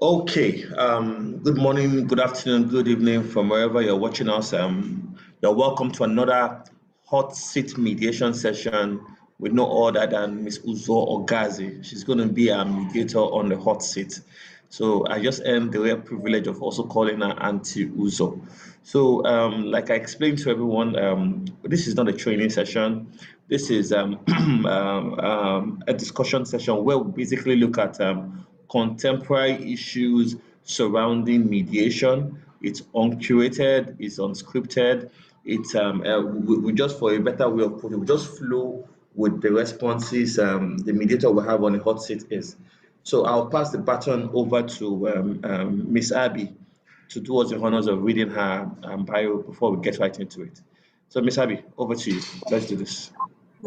Okay, good morning, good afternoon, good evening from wherever you're watching us. You're welcome to another hot seat mediation session with no other than Miss Uzo Ogoazi. She's going to be our mediator on the hot seat. So I just earned the rare privilege of also calling her Auntie Uzo. So, like I explained to everyone, this is not a training session. This is a discussion session where we basically look at contemporary issues surrounding mediation. It's uncurated, it's unscripted. It's we just, for a better way of putting it, we just flow with the responses the mediator will have on the hot seat is. So I'll pass the baton over to Miss Abby to do us the honors of reading her bio before we get right into it. So Miss Abby, over to you. Let's do this.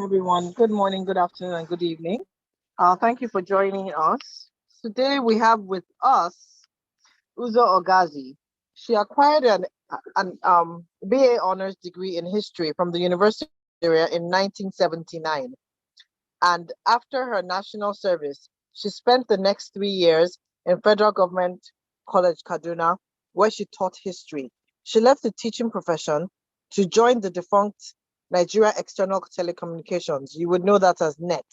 Everyone, good morning, good afternoon, and good evening. Thank you for joining us. Today we have with us Uzo Ogoazi. She acquired an BA honors degree in history from the University of Nigeria in 1979. And after her national service, she spent the next 3 years in Federal Government College Kaduna, where she taught history. She left the teaching profession to join the defunct Nigeria External Telecommunications. You would know that as NET.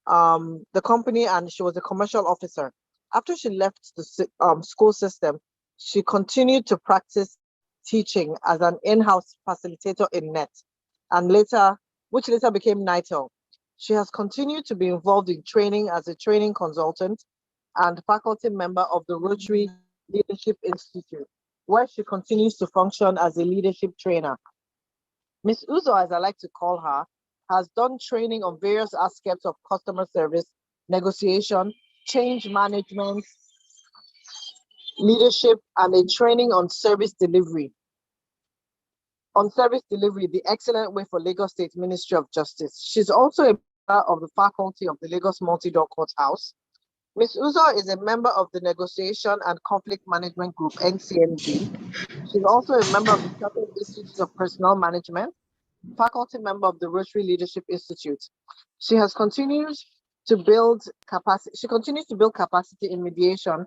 The company, and she was a commercial officer. After she left the school system, she continued to practice teaching as an in-house facilitator in NET, and which later became NITEL. She has continued to be involved in training as a training consultant and faculty member of the Rotary Leadership Institute, where she continues to function as a leadership trainer. Ms. Uzo, as I like to call her, has done training on various aspects of customer service, negotiation, change management, leadership, and a training on service delivery. On service delivery, the excellent way for Lagos State Ministry of Justice. She's also a member of the faculty of the Lagos Multi-Door Courthouse. Ms. Uzo is a member of the Negotiation and Conflict Management Group, NCMG. She's also a member of the Chartered Institute of Personnel Management, faculty member of the Rotary Leadership Institute. She continues to build capacity in mediation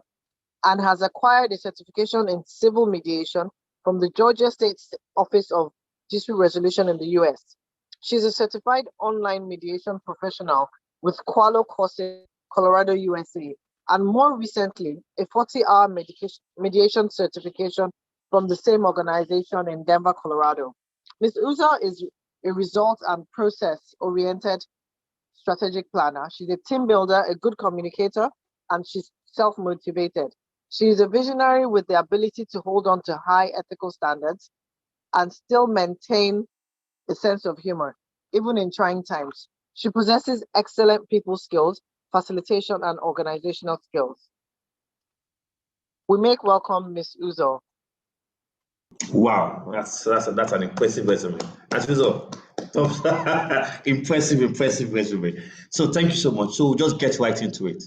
and has acquired a certification in civil mediation from the Georgia State Office of Dispute Resolution in the US. She's a certified online mediation professional with Qualo courses, Colorado, USA, and more recently, a 40-hour mediation certification from the same organization in Denver, Colorado. Ms. Uzo is a result and process-oriented strategic planner. She's a team builder, a good communicator, and she's self-motivated. She is a visionary with the ability to hold on to high ethical standards and still maintain a sense of humor, even in trying times. She possesses excellent people skills, facilitation, and organizational skills. We make welcome Ms. Uzo. Wow, that's an impressive resume. As usual, impressive resume. So thank you so much. So we'll just get right into it.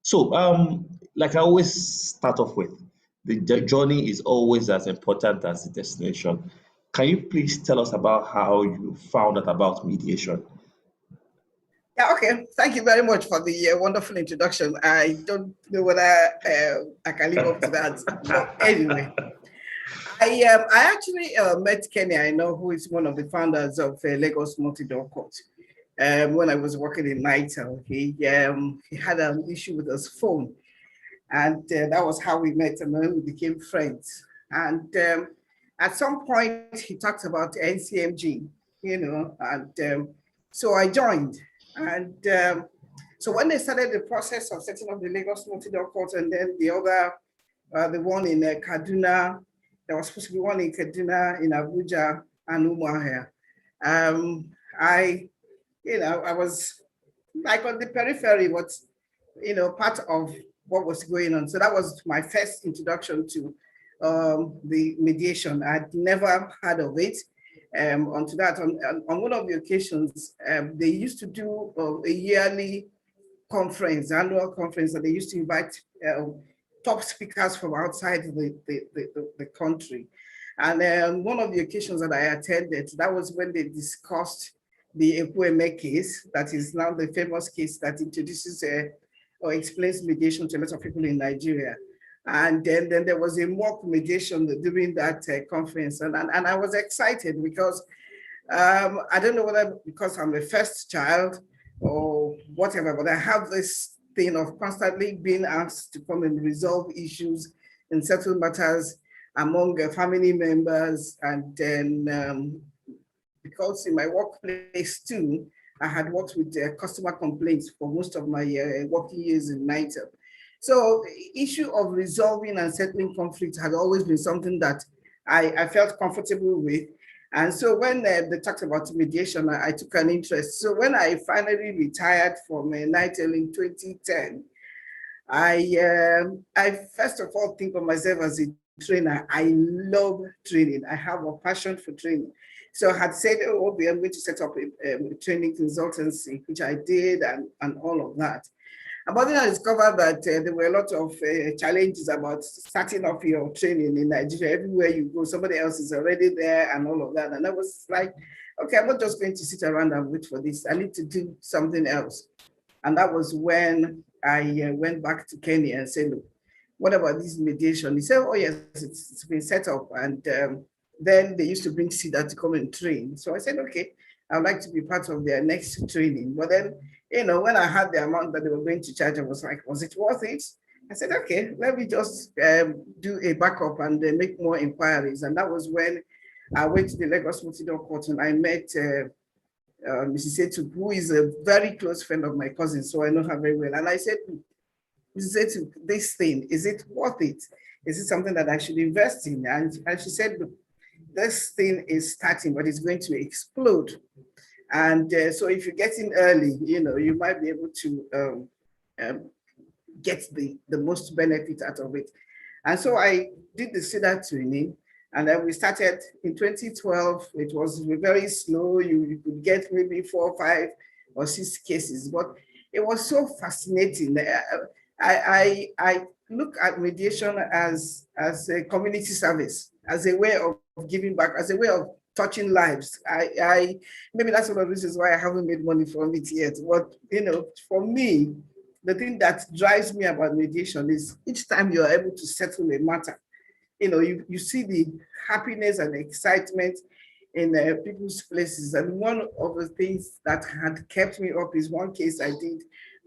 So like I always start off with, the journey is always as important as the destination. Can you please tell us about how you found out about mediation? Yeah, okay. Thank you very much for the wonderful introduction. I don't know whether I can live up to that. But anyway, I actually met Kenny, I know, who is one of the founders of Lagos Multi-Door Court. When I was working in NITEL, he had an issue with his phone. And that was how we met, and then we became friends. And at some point, he talked about NCMG, and so I joined. And so when they started the process of setting up the Lagos Multi-Door Court, and then the other, the one in Kaduna, there was supposed to be one in Kaduna, in Abuja, and Umuahia. I was like on the periphery, but part of what was going on. So that was my first introduction to the mediation. I'd never heard of it. Onto that, on one of the occasions, they used to do a yearly conference, annual conference, that they used to invite top speakers from outside the country. And one of the occasions that I attended, that was when they discussed the FMA case, that is now the famous case that introduces or explains mediation to a lot of people in Nigeria. And then there was a mock mediation during that conference. And I was excited because I don't know whether because I'm the first child or whatever, but I have this thing of constantly being asked to come and resolve issues and settle matters among family members. And then because in my workplace too, I had worked with customer complaints for most of my working years in NITEL. So the issue of resolving and settling conflict had always been something that I felt comfortable with. And so when they talked about mediation, I took an interest. So when I finally retired from NITEL in 2010, I first of all think of myself as a trainer. I love training. I have a passion for training. So I had said, oh, I'm going to set up a training consultancy, which I did, and all of that. But then I discovered that there were a lot of challenges about starting off your training in Nigeria. Everywhere you go, somebody else is already there and all of that. And I was like, okay, I'm not just going to sit around and wait for this. I need to do something else. And that was when I went back to Kenya and said, look, what about this mediation? He said, oh yes, it's been set up. And then they used to bring CEDA to come and train. So I said, okay, I'd like to be part of their next training. But then, you know, when I had the amount that they were going to charge, I was like, was it worth it? I said, okay, let me just do a backup and make more inquiries. And that was when I went to the Lagos Multi-Door Court and I met Mrs. Etu, who is a very close friend of my cousin, so I know her very well. And I said, Mrs. Etu, this thing, is it worth it? Is it something that I should invest in? And she said, this thing is starting, but it's going to explode. And so if you get in early, you know, you might be able to get the most benefit out of it. And so I did the CEDA training, and then we started in 2012. It was very slow. You could get maybe 4, 5, or 6 cases, but it was so fascinating. I look at mediation as a community service, as a way of giving back, as a way of touching lives. Maybe that's one of the reasons why I haven't made money from it yet. But you know, for me, the thing that drives me about mediation is each time you are able to settle a matter, you know, you see the happiness and excitement in people's places. And one of the things that had kept me up is one case I did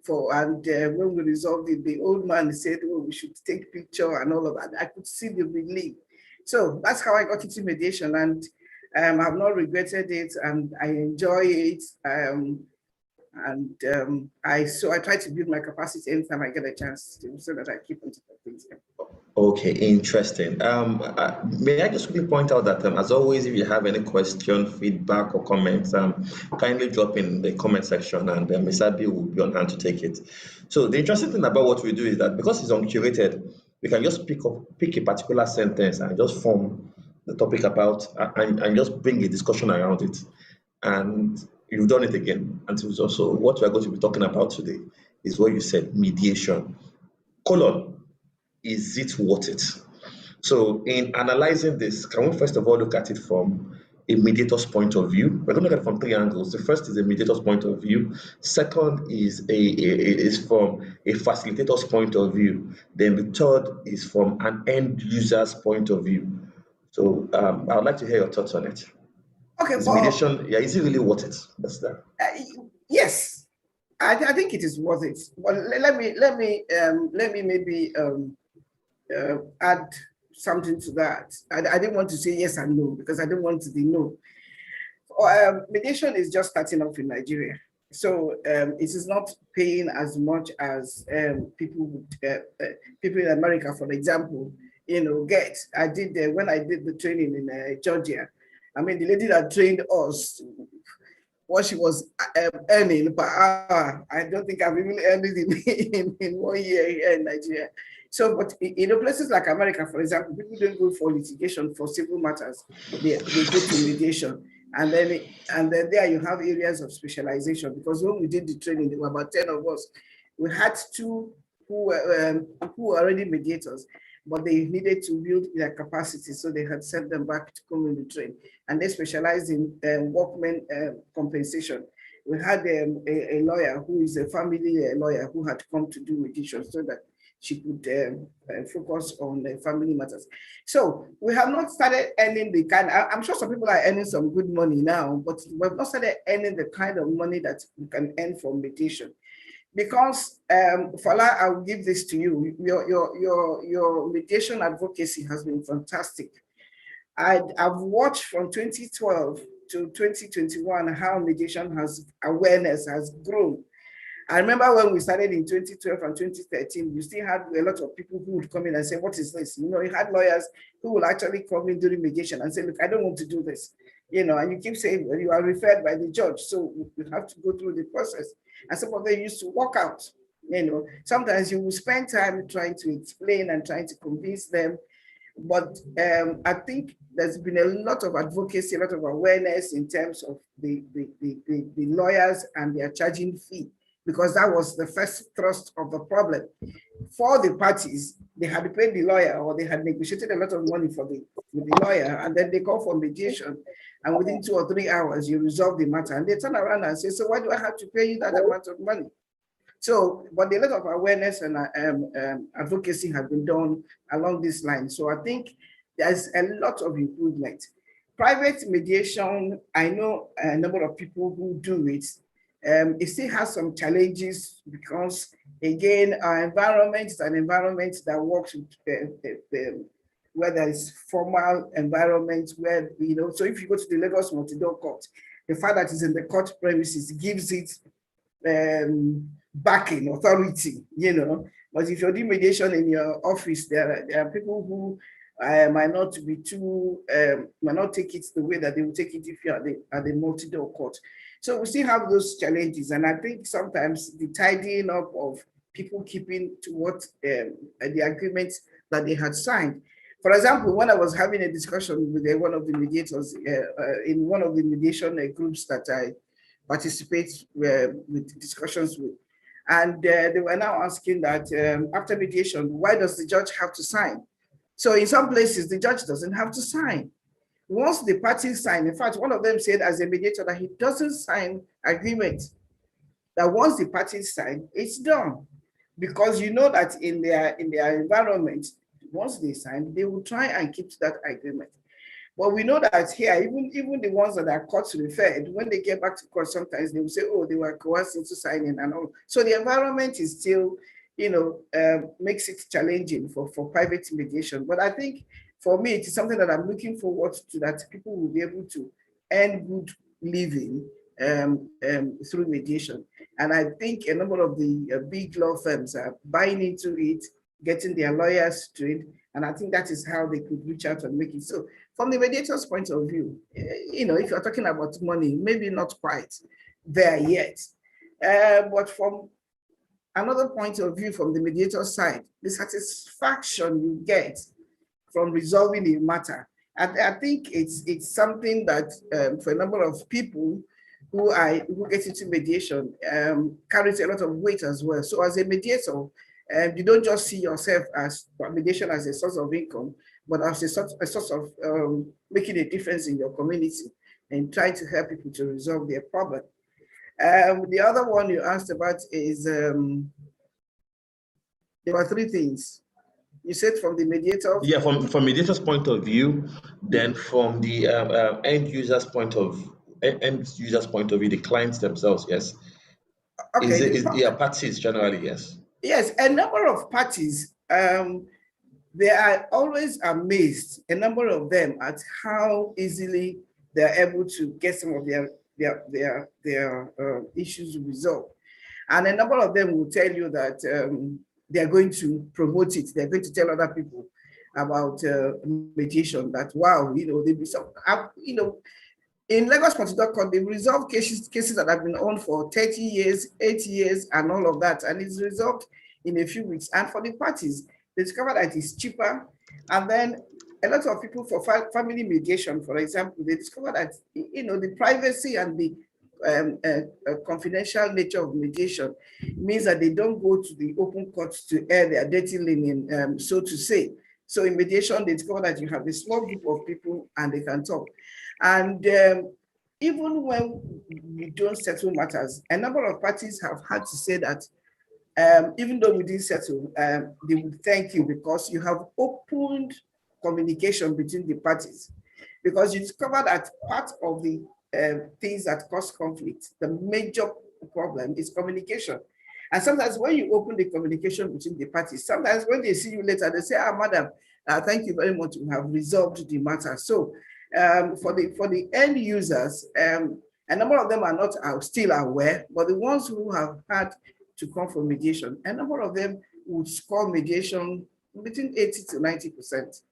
and when we resolved it, the old man said, oh, we should take picture and all of that. I could see the relief. So that's how I got into mediation, and I've not regretted it, and I enjoy it. So I try to build my capacity anytime I get a chance to, so that I keep on top of things. Okay, interesting. May I just quickly point out that, as always, if you have any question, feedback, or comments, kindly drop in the comment section, and Ms. Abi will be on hand to take it. So the interesting thing about what we do is that because it's uncurated, we can just pick a particular sentence and just form the topic about, and just bring a discussion around it. And you've done it again. And so what we're going to be talking about today is what you said, mediation. Is it worth it? So in analyzing this, can we first of all look at it from a mediator's point of view? We're going to look at it from 3 angles. The first is a mediator's point of view. Second is from a facilitator's point of view. Then the third is from an end user's point of view. So I would like to hear your thoughts on it. Okay, is mediation, is it really worth it? That's that. Yes, I think it is worth it. But let me maybe add something to that. I didn't want to say yes and no because I don't want to be no. Mediation is just starting off in Nigeria, so it is not paying as much as people in America, for example, you know, get. I did when I did the training in Georgia. I mean, the lady that trained us, what she was earning per hour, I don't think I've even earned it in 1 year here in Nigeria. So, but in places like America, for example, people don't go for litigation for civil matters. They go to mediation. And then there you have areas of specialization, because when we did the training, there were about 10 of us. We had 2 who were already mediators, but they needed to build their capacity, so they had sent them back to come in the train. And they specialized in workmen compensation. We had a lawyer who is a family lawyer who had come to do mediation, so that she could focus on family matters. So we have not started earning the kind, I'm sure some people are earning some good money now, but we have not started earning the kind of money that we can earn from mediation. Because, Fala, I will give this to you. Your mediation advocacy has been fantastic. I've watched from 2012 to 2021 how mediation awareness has grown. I remember when we started in 2012 and 2013, you still had a lot of people who would come in and say, what is this? You know, you had lawyers who would actually come in during mediation and say, look, I don't want to do this. You know, and you keep saying, well, you are referred by the judge, so you have to go through the process. And some of them used to walk out. You know, sometimes you will spend time trying to explain and trying to convince them. But I think there's been a lot of advocacy, a lot of awareness in terms of the lawyers and their charging fee, because that was the first thrust of the problem. For the parties, they had paid the lawyer or they had negotiated a lot of money with the lawyer, and then they call for mediation, and within 2 or 3 hours, you resolve the matter. And they turn around and say, so why do I have to pay you that amount of money? So, but a lot of awareness and advocacy have been done along this line. So I think there's a lot of improvement. Private mediation, I know a number of people who do it. It still has some challenges because, again, our environment is an environment that works with where there is formal environment where, you know, so if you go to the Lagos Multi-Door Court, the fact that it's in the court premises gives it backing, authority, you know. But if you're doing mediation in your office, there are people who might not be too, might not take it the way that they will take it if you're at the multi-door court. So we still have those challenges. And I think sometimes the tidying up of people keeping to what the agreements that they had signed. For example, when I was having a discussion with one of the mediators in one of the mediation groups that I participate with discussions with, and they were now asking that after mediation, why does the judge have to sign? So in some places, the judge doesn't have to sign. Once the parties sign, in fact, one of them said as a mediator that he doesn't sign agreement, that once the parties sign, it's done. Because you know that in their environment, once they sign, they will try and keep to that agreement. But we know that here, even the ones that are court referred, when they get back to court, sometimes they will say, oh, they were coerced into signing and all. So the environment is still, you know, makes it challenging for private mediation. But I think for me, it is something that I'm looking forward to, that people will be able to earn good living through mediation. And I think a number of the big law firms are buying into it, getting their lawyers trained. And I think that is how they could reach out and make it. So from the mediator's point of view, you know, if you're talking about money, maybe not quite there yet. But from another point of view, from the mediator side, the satisfaction you get from resolving a matter, I think it's something that for a number of people who get into mediation carries a lot of weight as well. So as a mediator, you don't just see yourself as mediation as a source of income, but as a source of making a difference in your community and trying to help people to resolve their problem. The other one you asked about is, there were 3 things. You said from the mediator? Yeah, from mediator's point of view, then from the end user's point of view, the clients themselves, yes. Okay. Yeah, parties generally, yes. Yes, a number of parties, they are always amazed, a number of them, at how easily they're able to get some of their issues resolved. And a number of them will tell you that they're going to promote it. They're going to tell other people about mediation, that, wow, you know, they'll be so, you know, in Lagos Multi-Door Court, they've resolved cases that have been on for 30 years, 8 years, and all of that. And it's resolved in a few weeks. And for the parties, they discover that it's cheaper. And then a lot of people for family mediation, for example, they discover that, you know, the privacy and the confidential nature of mediation means that they don't go to the open court to air their dirty linen, so to say. So in mediation, they discover that you have a small group of people and they can talk. And even when we don't settle matters, a number of parties have had to say that even though we didn't settle, they would thank you because you have opened communication between the parties. Because you discover that part of the things that cause conflict, the major problem is communication. And sometimes when you open the communication between the parties, sometimes when they see you later, they say, madam, thank you very much, we have resolved the matter. So for the end users, a number of them are not still aware, but the ones who have had to come for mediation, a number of them would score mediation between 80 to 90%.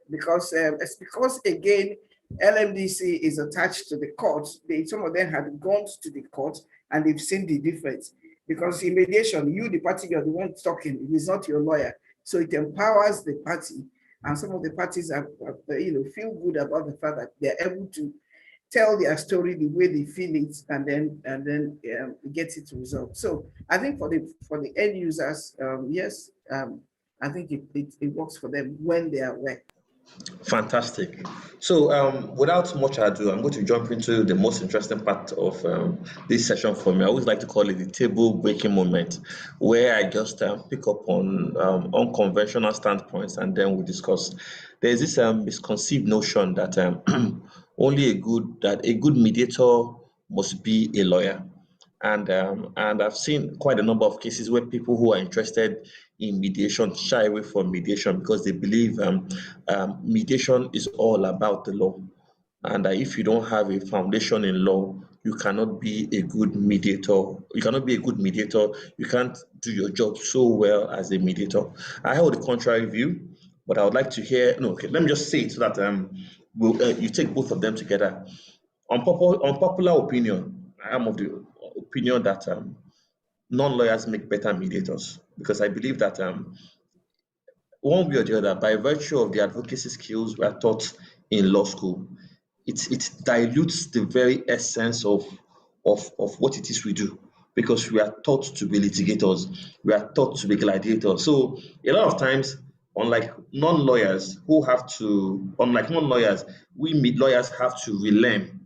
Because it's because, again, LMDC is attached to the court. Some of them had gone to the court and they've seen the difference. Because in mediation, you, the party, you're the one talking. It is not your lawyer. So it empowers the party. And some of the parties feel good about the fact that they're able to tell their story the way they feel it, and then get it resolved. So I think for the end users, yes, I think it works for them when they are aware. Fantastic. So without much ado, I'm going to jump into the most interesting part of this session for me. I always like to call it the table breaking moment, where I just pick up on unconventional standpoints and then we discuss. There's this misconceived notion that a good mediator must be a lawyer. And I've seen quite a number of cases where people who are interested in mediation shy away from mediation because they believe mediation is all about the law, and if you don't have a foundation in law, you cannot be a good mediator. You cannot be a good mediator. You can't do your job so well as a mediator. I hold the contrary view, but I would like to hear. No, okay. Let me just say it so that you take both of them together. Unpopular opinion. I am of the opinion that non-lawyers make better mediators because I believe that one way or the other, by virtue of the advocacy skills we are taught in law school, it dilutes the very essence of what it is we do because we are taught to be litigators, we are taught to be gladiators. So a lot of times, unlike non-lawyers, we lawyers have to relearn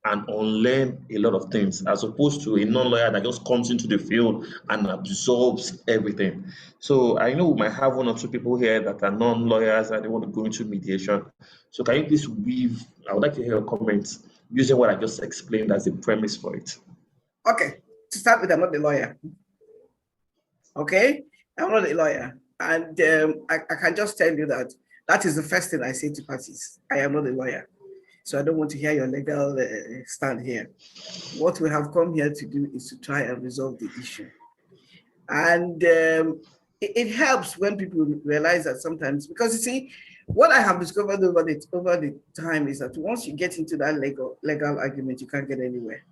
and unlearn a lot of things, as opposed to a non-lawyer that just comes into the field and absorbs everything. So I know we might have one or two people here that are non-lawyers and they want to go into mediation. So can you please I would like to hear your comments using what I just explained as the premise for it. Okay, to start with, I'm not a lawyer. Okay, I'm not a lawyer. And I can just tell you that is the first thing I say to parties. I am not a lawyer. So I don't want to hear your legal stand here. What we have come here to do is to try and resolve the issue. And it helps when people realize that sometimes, because you see, what I have discovered over the time is that once you get into that legal argument, you can't get anywhere.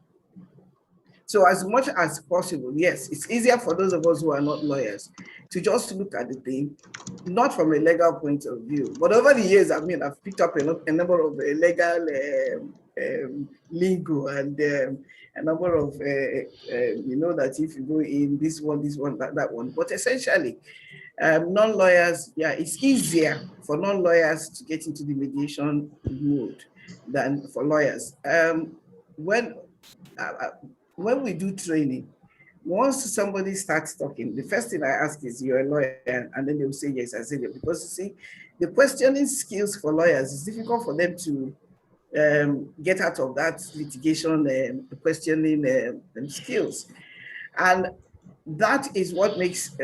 So as much as possible, yes, it's easier for those of us who are not lawyers to just look at the thing, not from a legal point of view. But over the years, I've picked up a number of legal lingo and a number of, that if you go in this one, that one. But essentially, non-lawyers, yeah, it's easier for non-lawyers to get into the mediation mode than for lawyers. When we do training, once somebody starts talking, the first thing I ask is, you're a lawyer? And then they'll say, yes, I say that. Because you see, the questioning skills for lawyers is difficult for them to get out of that litigation questioning skills. And that is what makes,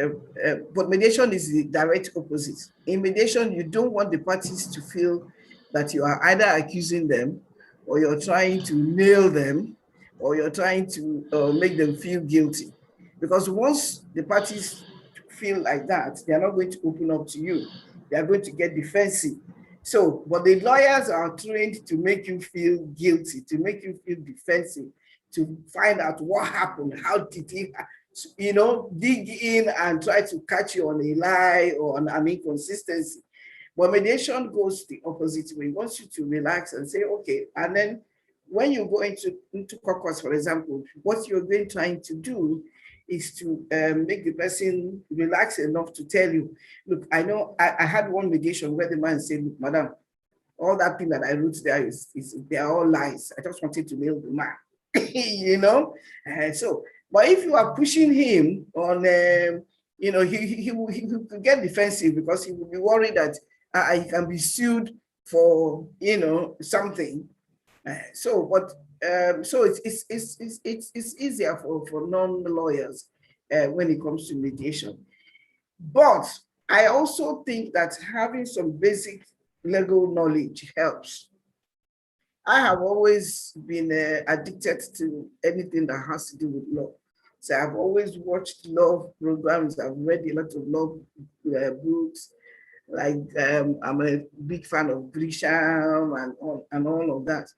but mediation is the direct opposite. In mediation, you don't want the parties to feel that you are either accusing them or you're trying to nail them or you're trying to make them feel guilty. Because once the parties feel like that, they're not going to open up to you. They are going to get defensive. So, but the lawyers are trained to make you feel guilty, to make you feel defensive, to find out what happened, how did he, dig in and try to catch you on a lie or on an inconsistency. But mediation goes the opposite way. It wants you to relax and say, okay, and then when you go into caucus, for example, what you're trying to do is to make the person relax enough to tell you, look, I know I had one mediation where the man said, look, madam, all that thing that I wrote there they are all lies. I just wanted to nail the man, So, But if you are pushing him on, he will get defensive because he will be worried that he can be sued for, something. So it's easier for non-lawyers when it comes to mediation. But I also think that having some basic legal knowledge helps. I have always been addicted to anything that has to do with law. So I've always watched law programs. I've read a lot of law books. Like I'm a big fan of Grisham and all of that.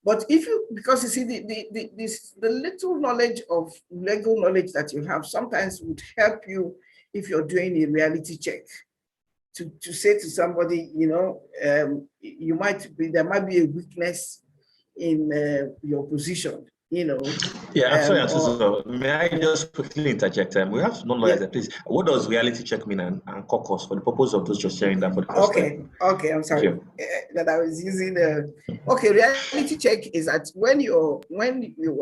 But because you see, the little knowledge of legal knowledge that you have sometimes would help you if you're doing a reality check. To say to somebody, there might be a weakness in your position, Yeah, I'm sorry, Uzo. May I just quickly interject? We have to normalize that, please. What does reality check mean and caucus for the purpose of those just sharing that for the first time? Okay, I'm sorry that I was using okay, reality check is that when you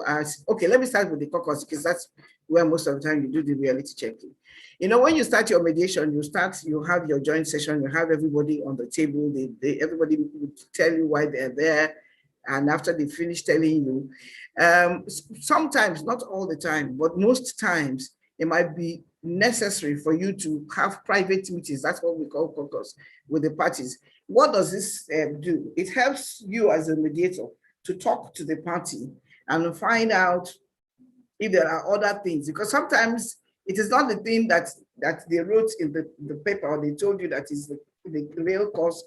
ask, okay, let me start with the caucus because that's where most of the time you do the reality checking. When you start your mediation, you have your joint session, you have everybody on the table, everybody will tell you why they're there. And after they finish telling you, sometimes, not all the time, but most times, it might be necessary for you to have private meetings. That's what we call caucus with the parties. What does this do? It helps you as a mediator to talk to the party and find out if there are other things, because sometimes it is not the thing that they wrote in the paper or they told you that is the real cause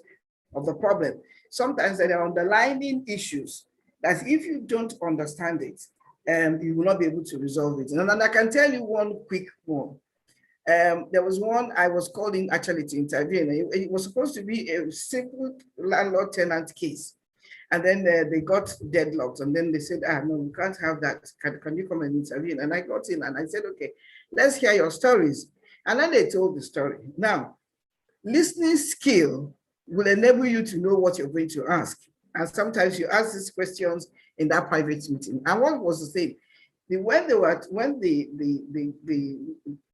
of the problem. Sometimes there are underlying issues that if you don't understand it, you will not be able to resolve it. And I can tell you one quick one. There was one I was called in actually to intervene. It was supposed to be a simple landlord-tenant case. And then they got deadlocked. And then they said, no, we can't have that. Can you come and intervene? And I got in and I said, okay, let's hear your stories. And then they told the story. Now, listening skill will enable you to know what you're going to ask. And sometimes you ask these questions in that private meeting. And what was the thing? When the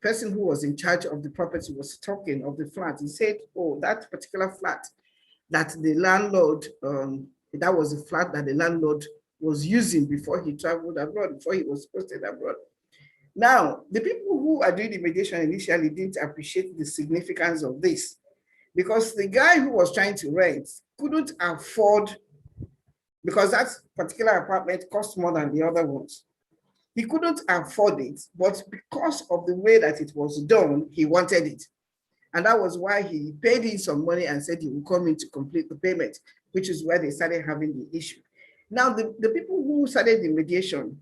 person who was in charge of the property was talking of the flat, he said, oh, that particular flat that the landlord, that was the flat that the landlord was using before he traveled abroad, before he was posted abroad. Now, the people who are doing the mediation initially didn't appreciate the significance of this because the guy who was trying to rent couldn't afford, because that particular apartment cost more than the other ones. He couldn't afford it, but because of the way that it was done, he wanted it. And that was why he paid in some money and said he would come in to complete the payment, which is where they started having the issue. Now, the people who started the mediation,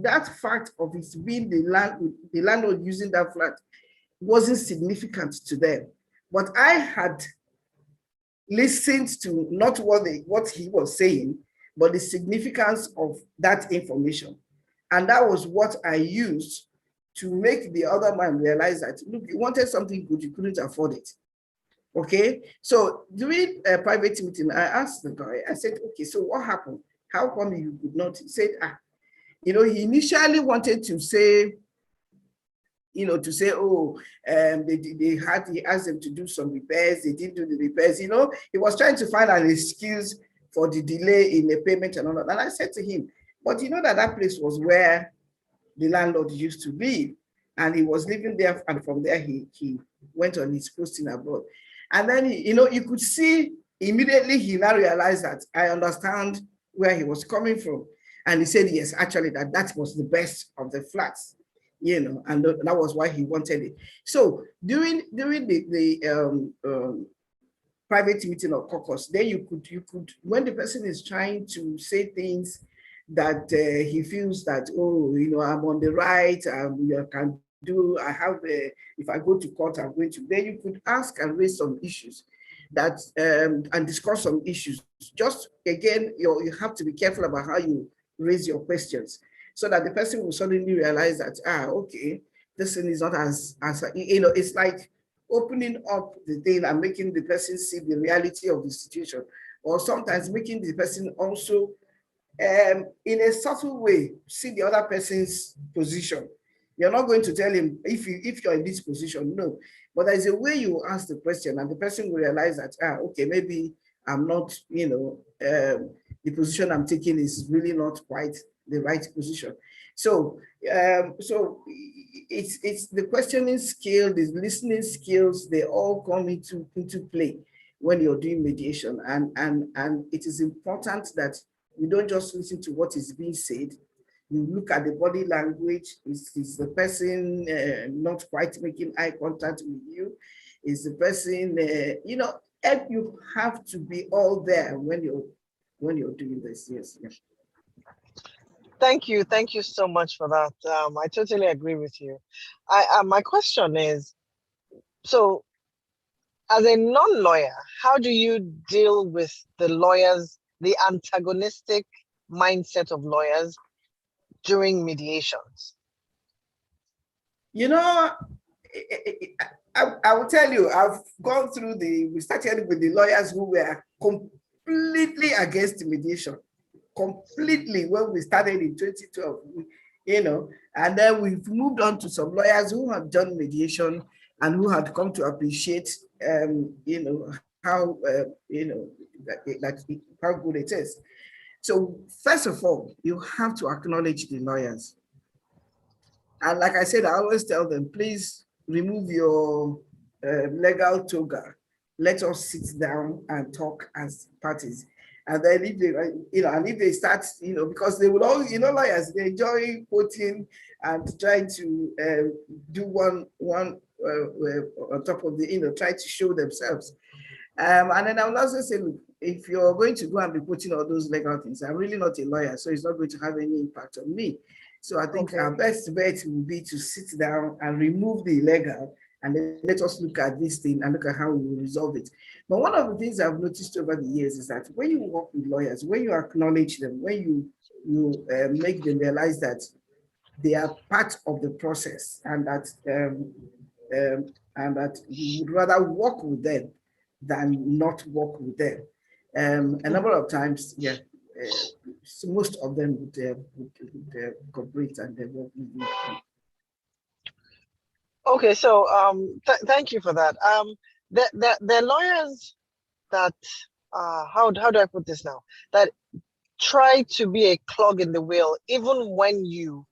that fact of it being the landlord using that flat wasn't significant to them. But I had listened to not what he was saying, but the significance of that information. And that was what I used to make the other man realize that, look, you wanted something good, you couldn't afford it. Okay, so during a private meeting, I asked the guy, I said, okay, so what happened? How come you could not? He said, he initially wanted to say, oh, he asked them to do some repairs, they didn't do the repairs, he was trying to find an excuse for the delay in the payment and all that. And I said to him, but you know that place was where the landlord used to live, and he was living there, and from there he went on his posting abroad. And then, you could see immediately he now realized that I understand where he was coming from. And he said, yes, actually, that was the best of the flats, and that was why he wanted it. So during the private meeting or caucus, then you could, when the person is trying to say things that he feels that, oh, I'm on the right, I have, if I go to court, I'm going to, then you could ask and raise some issues that, and discuss some issues. Just again, you have to be careful about how you raise your questions so that the person will suddenly realize that, okay, this thing is not as it's like opening up the thing and making the person see the reality of the situation, or sometimes making the person also in a subtle way, see the other person's position. You're not going to tell him if you're in this position, no. But there's a way you ask the question, and the person will realize that, okay, maybe I'm not, the position I'm taking is really not quite the right position. So, it's the questioning skill, the listening skills, they all come into play when you're doing mediation, and it is important that you don't just listen to what is being said. You look at the body language. Is the person not quite making eye contact with you? Is the person, you have to be all there when you're doing this. Yes. Thank you so much for that. I totally agree with you. My question is, so as a non-lawyer, how do you deal with the antagonistic mindset of lawyers during mediations? I will tell you, I've gone through we started with the lawyers who were completely against mediation, completely, when we started in 2012, and then we've moved on to some lawyers who have done mediation and who had come to appreciate, how, how good it is. So first of all, you have to acknowledge the lawyers. And like I said, I always tell them, please remove your legal toga. Let us sit down and talk as parties. And then if they, and if they start, because they will all, lawyers, they enjoy quoting and trying to do one on top of the, try to show themselves. And then I will also say, look, if you're going to go and be putting all those legal things, I'm really not a lawyer, so it's not going to have any impact on me. So I think our best bet would be to sit down and remove the illegal, and then let us look at this thing and look at how we will resolve it. But one of the things I've noticed over the years is that when you work with lawyers, when you acknowledge them, when you make them realize that they are part of the process, and that you would rather work with them than not work with them. A number of times, so most of them would cooperate and they work with you. Okay, so thank you for that. The lawyers that how do I put this now? That try to be a clog in the wheel, even when you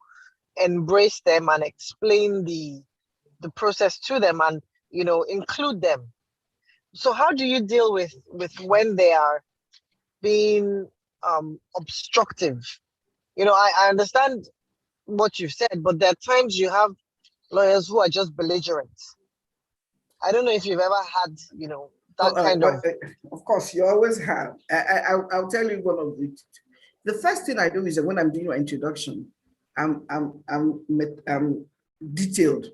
embrace them and explain the process to them and include them. So how do you deal with when they are being obstructive? I understand what you've said, but there are times you have lawyers who are just belligerent. I don't know if you've ever had, that kind of. Of course, you always have. I'll tell you one of the first thing I do is that when I'm doing my introduction, I'm detailed,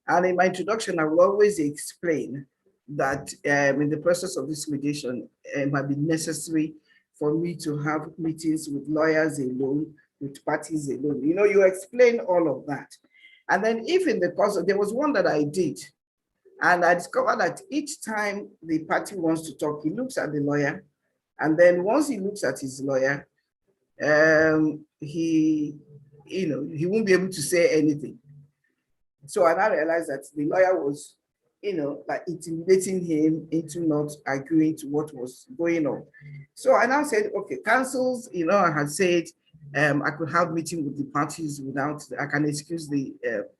and in my introduction, I will always explain that in the process of this mediation, it might be necessary for me to have meetings with lawyers alone, with parties alone. You explain all of that. And then if in the course of, there was one that I did, and I discovered that each time the party wants to talk, he looks at the lawyer, and then once he looks at his lawyer, he won't be able to say anything. So I now realized that the lawyer was, like intimidating him into not agreeing to what was going on. So I now said, okay, counsels, I had said I could have meeting with the parties without, I can excuse the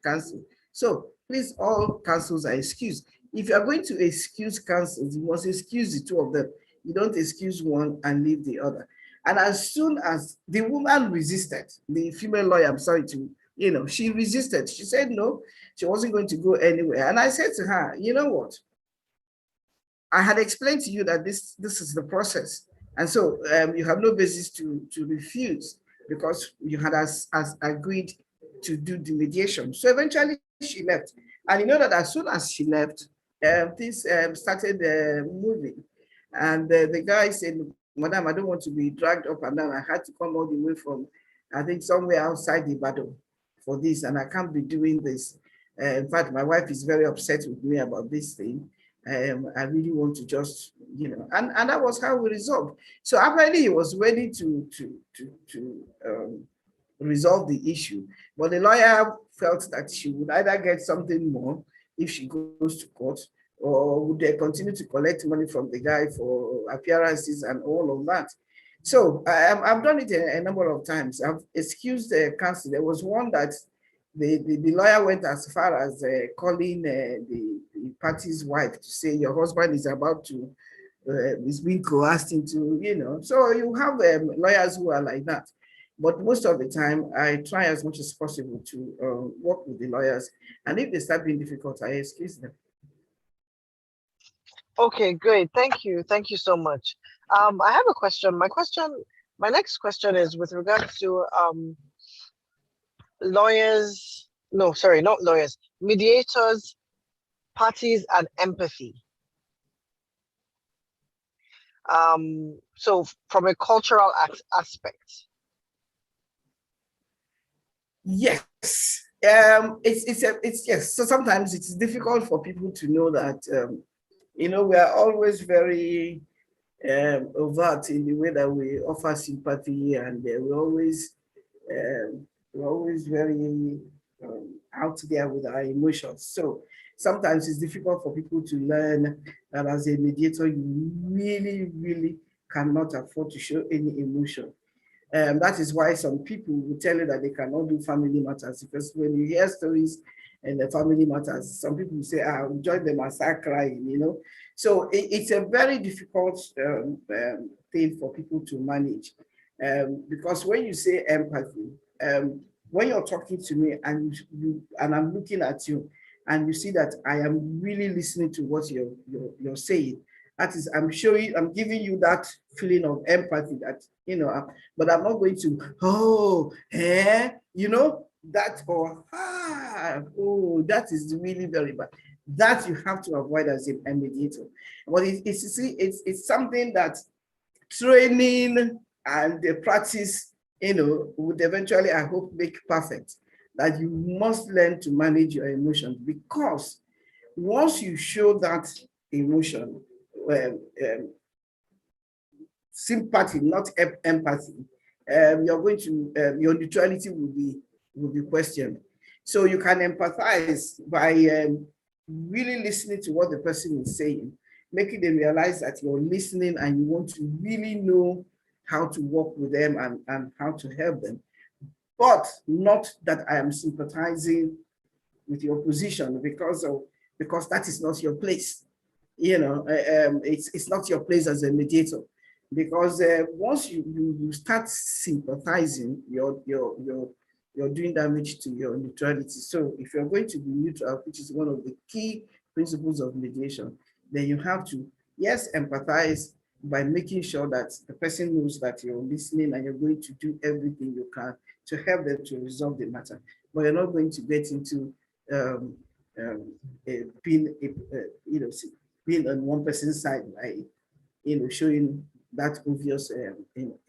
counsel. So please, all counsels are excused. If you are going to excuse counsels, you must excuse the two of them. You don't excuse one and leave the other. And as soon as the woman resisted, the female lawyer, I'm sorry to, she resisted. She said no, she wasn't going to go anywhere. And I said to her, you know what? I had explained to you that this is the process. And so you have no basis to refuse, because you had as agreed to do the mediation. So eventually she left. And you know that as soon as she left, things started moving. And the guy said, Madam, I don't want to be dragged up and down. I had to come all the way from, I think, somewhere outside the battle for this, and I can't be doing this. In fact, my wife is very upset with me about this thing. I really want to just, and that was how we resolved. So apparently he was ready to resolve the issue, but the lawyer felt that she would either get something more if she goes to court, or would they continue to collect money from the guy for appearances and all of that. So I've done it a number of times. I've excused the counsel. There was one that the lawyer went as far as calling the party's wife to say your husband is about to, is being coerced into, so you have lawyers who are like that. But most of the time, I try as much as possible to work with the lawyers. And if they start being difficult, I excuse them. Okay, great. Thank you. Thank you so much. I have a question. My next question is with regards to lawyers. No, sorry, not lawyers. Mediators, parties, and empathy. So from a cultural aspect. Yes. It's yes. So sometimes it's difficult for people to know that, we are always very overt in the way that we offer sympathy, and we're always very out there with our emotions. So sometimes it's difficult for people to learn that as a mediator, you really, really cannot afford to show any emotion. That is why some people will tell you that they cannot do family matters, because when you hear stories and the family matters, some people will say, I'll join them and start crying, So it's a very difficult thing for people to manage. Because when you say empathy, when you're talking to me and I'm looking at you and you see that I am really listening to what you're saying, that is, I'm giving you that feeling of empathy that, but I'm not going to, that, or, that is really very bad. That you have to avoid as a mediator. But it's something that training and the practice, would eventually, I hope, make perfect. That you must learn to manage your emotions, because once you show that emotion, sympathy, not empathy, you're going to, your neutrality will be questioned. So you can empathize by really listening to what the person is saying, making them realize that you're listening and you want to really know how to work with them and how to help them. But not that I am sympathizing with your position because that is not your place. It's not your place as a mediator, because once you start sympathizing, you're doing damage to your neutrality. So if you're going to be neutral, which is one of the key principles of mediation, then you have to, yes, empathize by making sure that the person knows that you're listening and you're going to do everything you can to help them to resolve the matter. But you're not going to get into being on one person's side, like, showing that obvious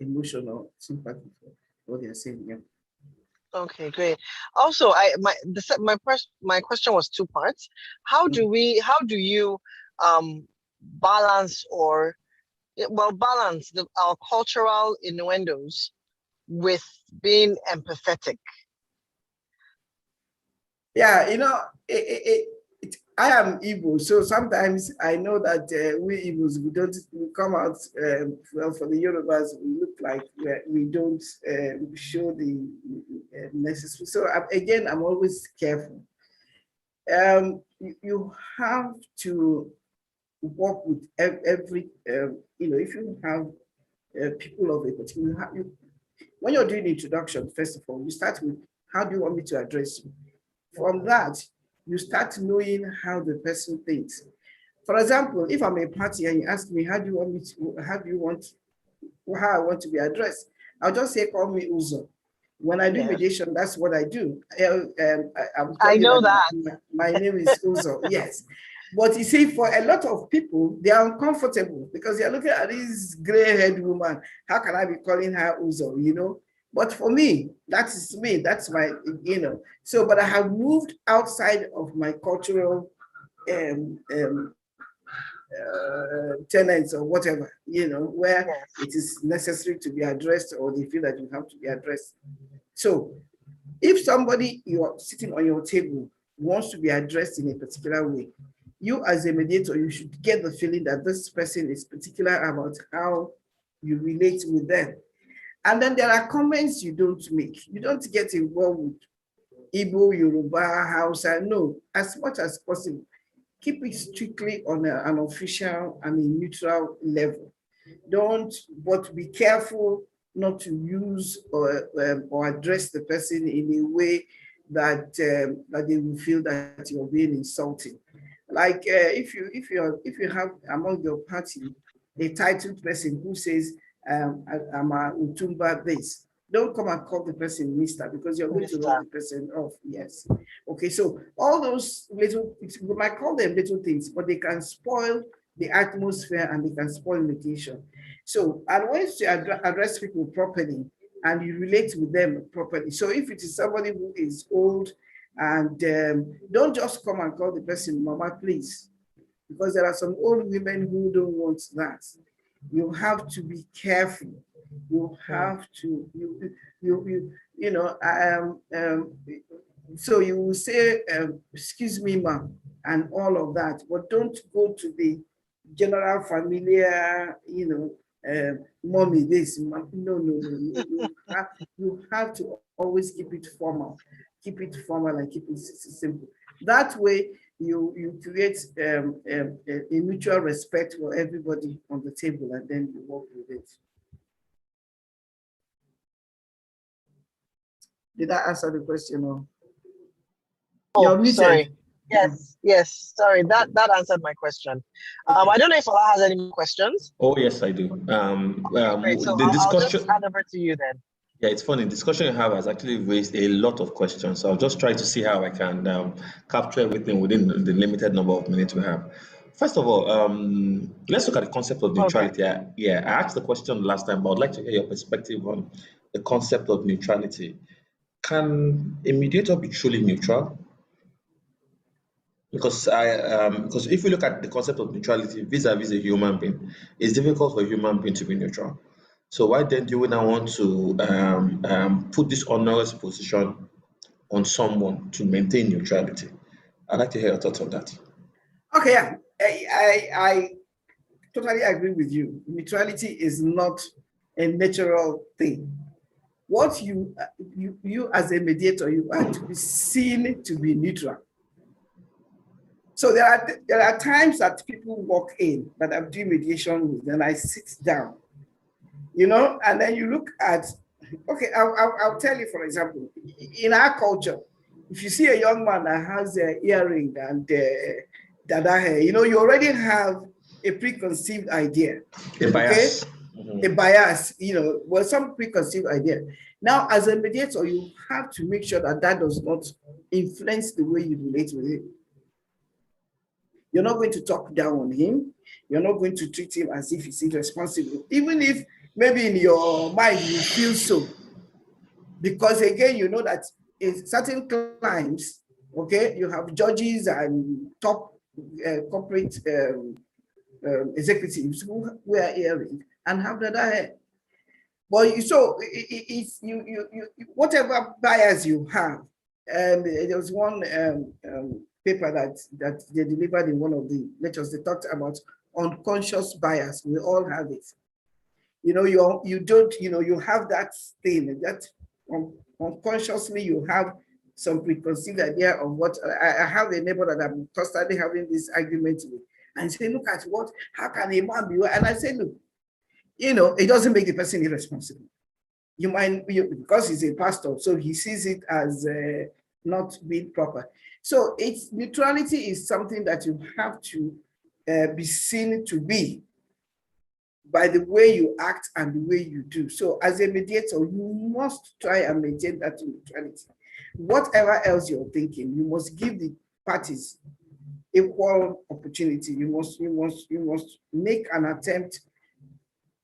emotional sympathy for what they're saying. Yeah. Okay, great. Also, my question was two parts. How do you balance our cultural innuendos with being empathetic? Yeah, I am Igbo, so sometimes I know that we Igbos, we come out, well, for the Yorubas, we look like we don't show the necessary. So again, I'm always careful. You have to work with every, if you have people of a particular, when you're doing introduction, first of all, you start with, how do you want me to address you? From that, you start knowing how the person thinks. For example, if I'm a party and you ask me, how I want to be addressed, I'll just say, call me Uzo. When I do mediation, that's what I do. I know that. My name is Uzo, yes. But you see, for a lot of people, they are uncomfortable because they're looking at this gray-haired woman. How can I be calling her Uzo, But for me, that's me, that's my, So, but I have moved outside of my cultural tenants or whatever, you know, where it is necessary to be addressed or they feel that you have to be addressed. So if somebody you're sitting on your table wants to be addressed in a particular way, you as a mediator, you should get the feeling that this person is particular about how you relate with them. And then there are comments you don't make. You don't get involved with Igbo, Yoruba, Hausa. No, as much as possible, keep it strictly on an official and a neutral level. Don't, but be careful not to use or address the person in a way that that they will feel that you're being insulting. Like if you have among your party a titled person who says I'm a Utumba this, don't come and call the person Mister, because you're going to run the person off. Yes. Okay. So all those little, we might call them little things, but they can spoil the atmosphere and they can spoil mediation. So, and once you address people properly and you relate with them properly. So if it is somebody who is old, and don't just come and call the person Mama, please, because there are some old women who don't want that. You have to be careful. You have to, you know, so you will say, excuse me, ma'am, and all of that, but don't go to the general familiar, you know, mommy this, mom. No. You have to always keep it formal and keep it simple. That way, you create a mutual respect for everybody on the table, and then you work with it. Did I answer the question? Or? Oh, sorry. Yes. Sorry, that answered my question. I don't know if Allah has any more questions. Oh yes, I do. Great. So the discussion. I'll just hand over to you then. Yeah, it's funny. The discussion you have has actually raised a lot of questions. So I'll just try to see how I can capture everything within the limited number of minutes we have. First of all, let's look at the concept of neutrality. Okay. I asked the question last time, but I'd like to hear your perspective on the concept of neutrality. Can a mediator be truly neutral? Because because if we look at the concept of neutrality vis-a-vis a human being, it's difficult for a human being to be neutral. So why then do we now want to put this onerous position on someone to maintain neutrality? I'd like to hear your thoughts on that. Okay, yeah, I totally agree with you. Neutrality is not a natural thing. What you as a mediator, you are to be seen to be neutral. So there are times that people walk in that I'm doing mediation with, and I sit down, you know, and then you look at, okay, I'll tell you, for example, in our culture, if you see a young man that has an earring and dada hair, you know, you already have a preconceived idea. A bias. Okay? A bias, you know, well, some preconceived idea. Now, as a mediator, you have to make sure that that does not influence the way you relate with him. You're not going to talk down on him. You're not going to treat him as if he's irresponsible, even if maybe in your mind you feel so. Because again, you know that in certain climes, okay, you have judges and top corporate executives who wear earrings and have that hair. Well, so it's you whatever bias you have. There was one paper that they delivered in one of the lectures. They talked about unconscious bias. We all have it. You know, you don't, you know, you have that thing that unconsciously you have some preconceived idea of what. I have a neighbor that I'm constantly having this argument with, and say, look at what, how can a man be? And I say, look, you know, it doesn't make the person irresponsible. You might, because he's a pastor, so he sees it as not being proper. So it's neutrality is something that you have to be seen to be by the way you act and the way you do. So as a mediator, you must try and maintain that neutrality. Whatever else you're thinking, you must give the parties equal opportunity. You must make an attempt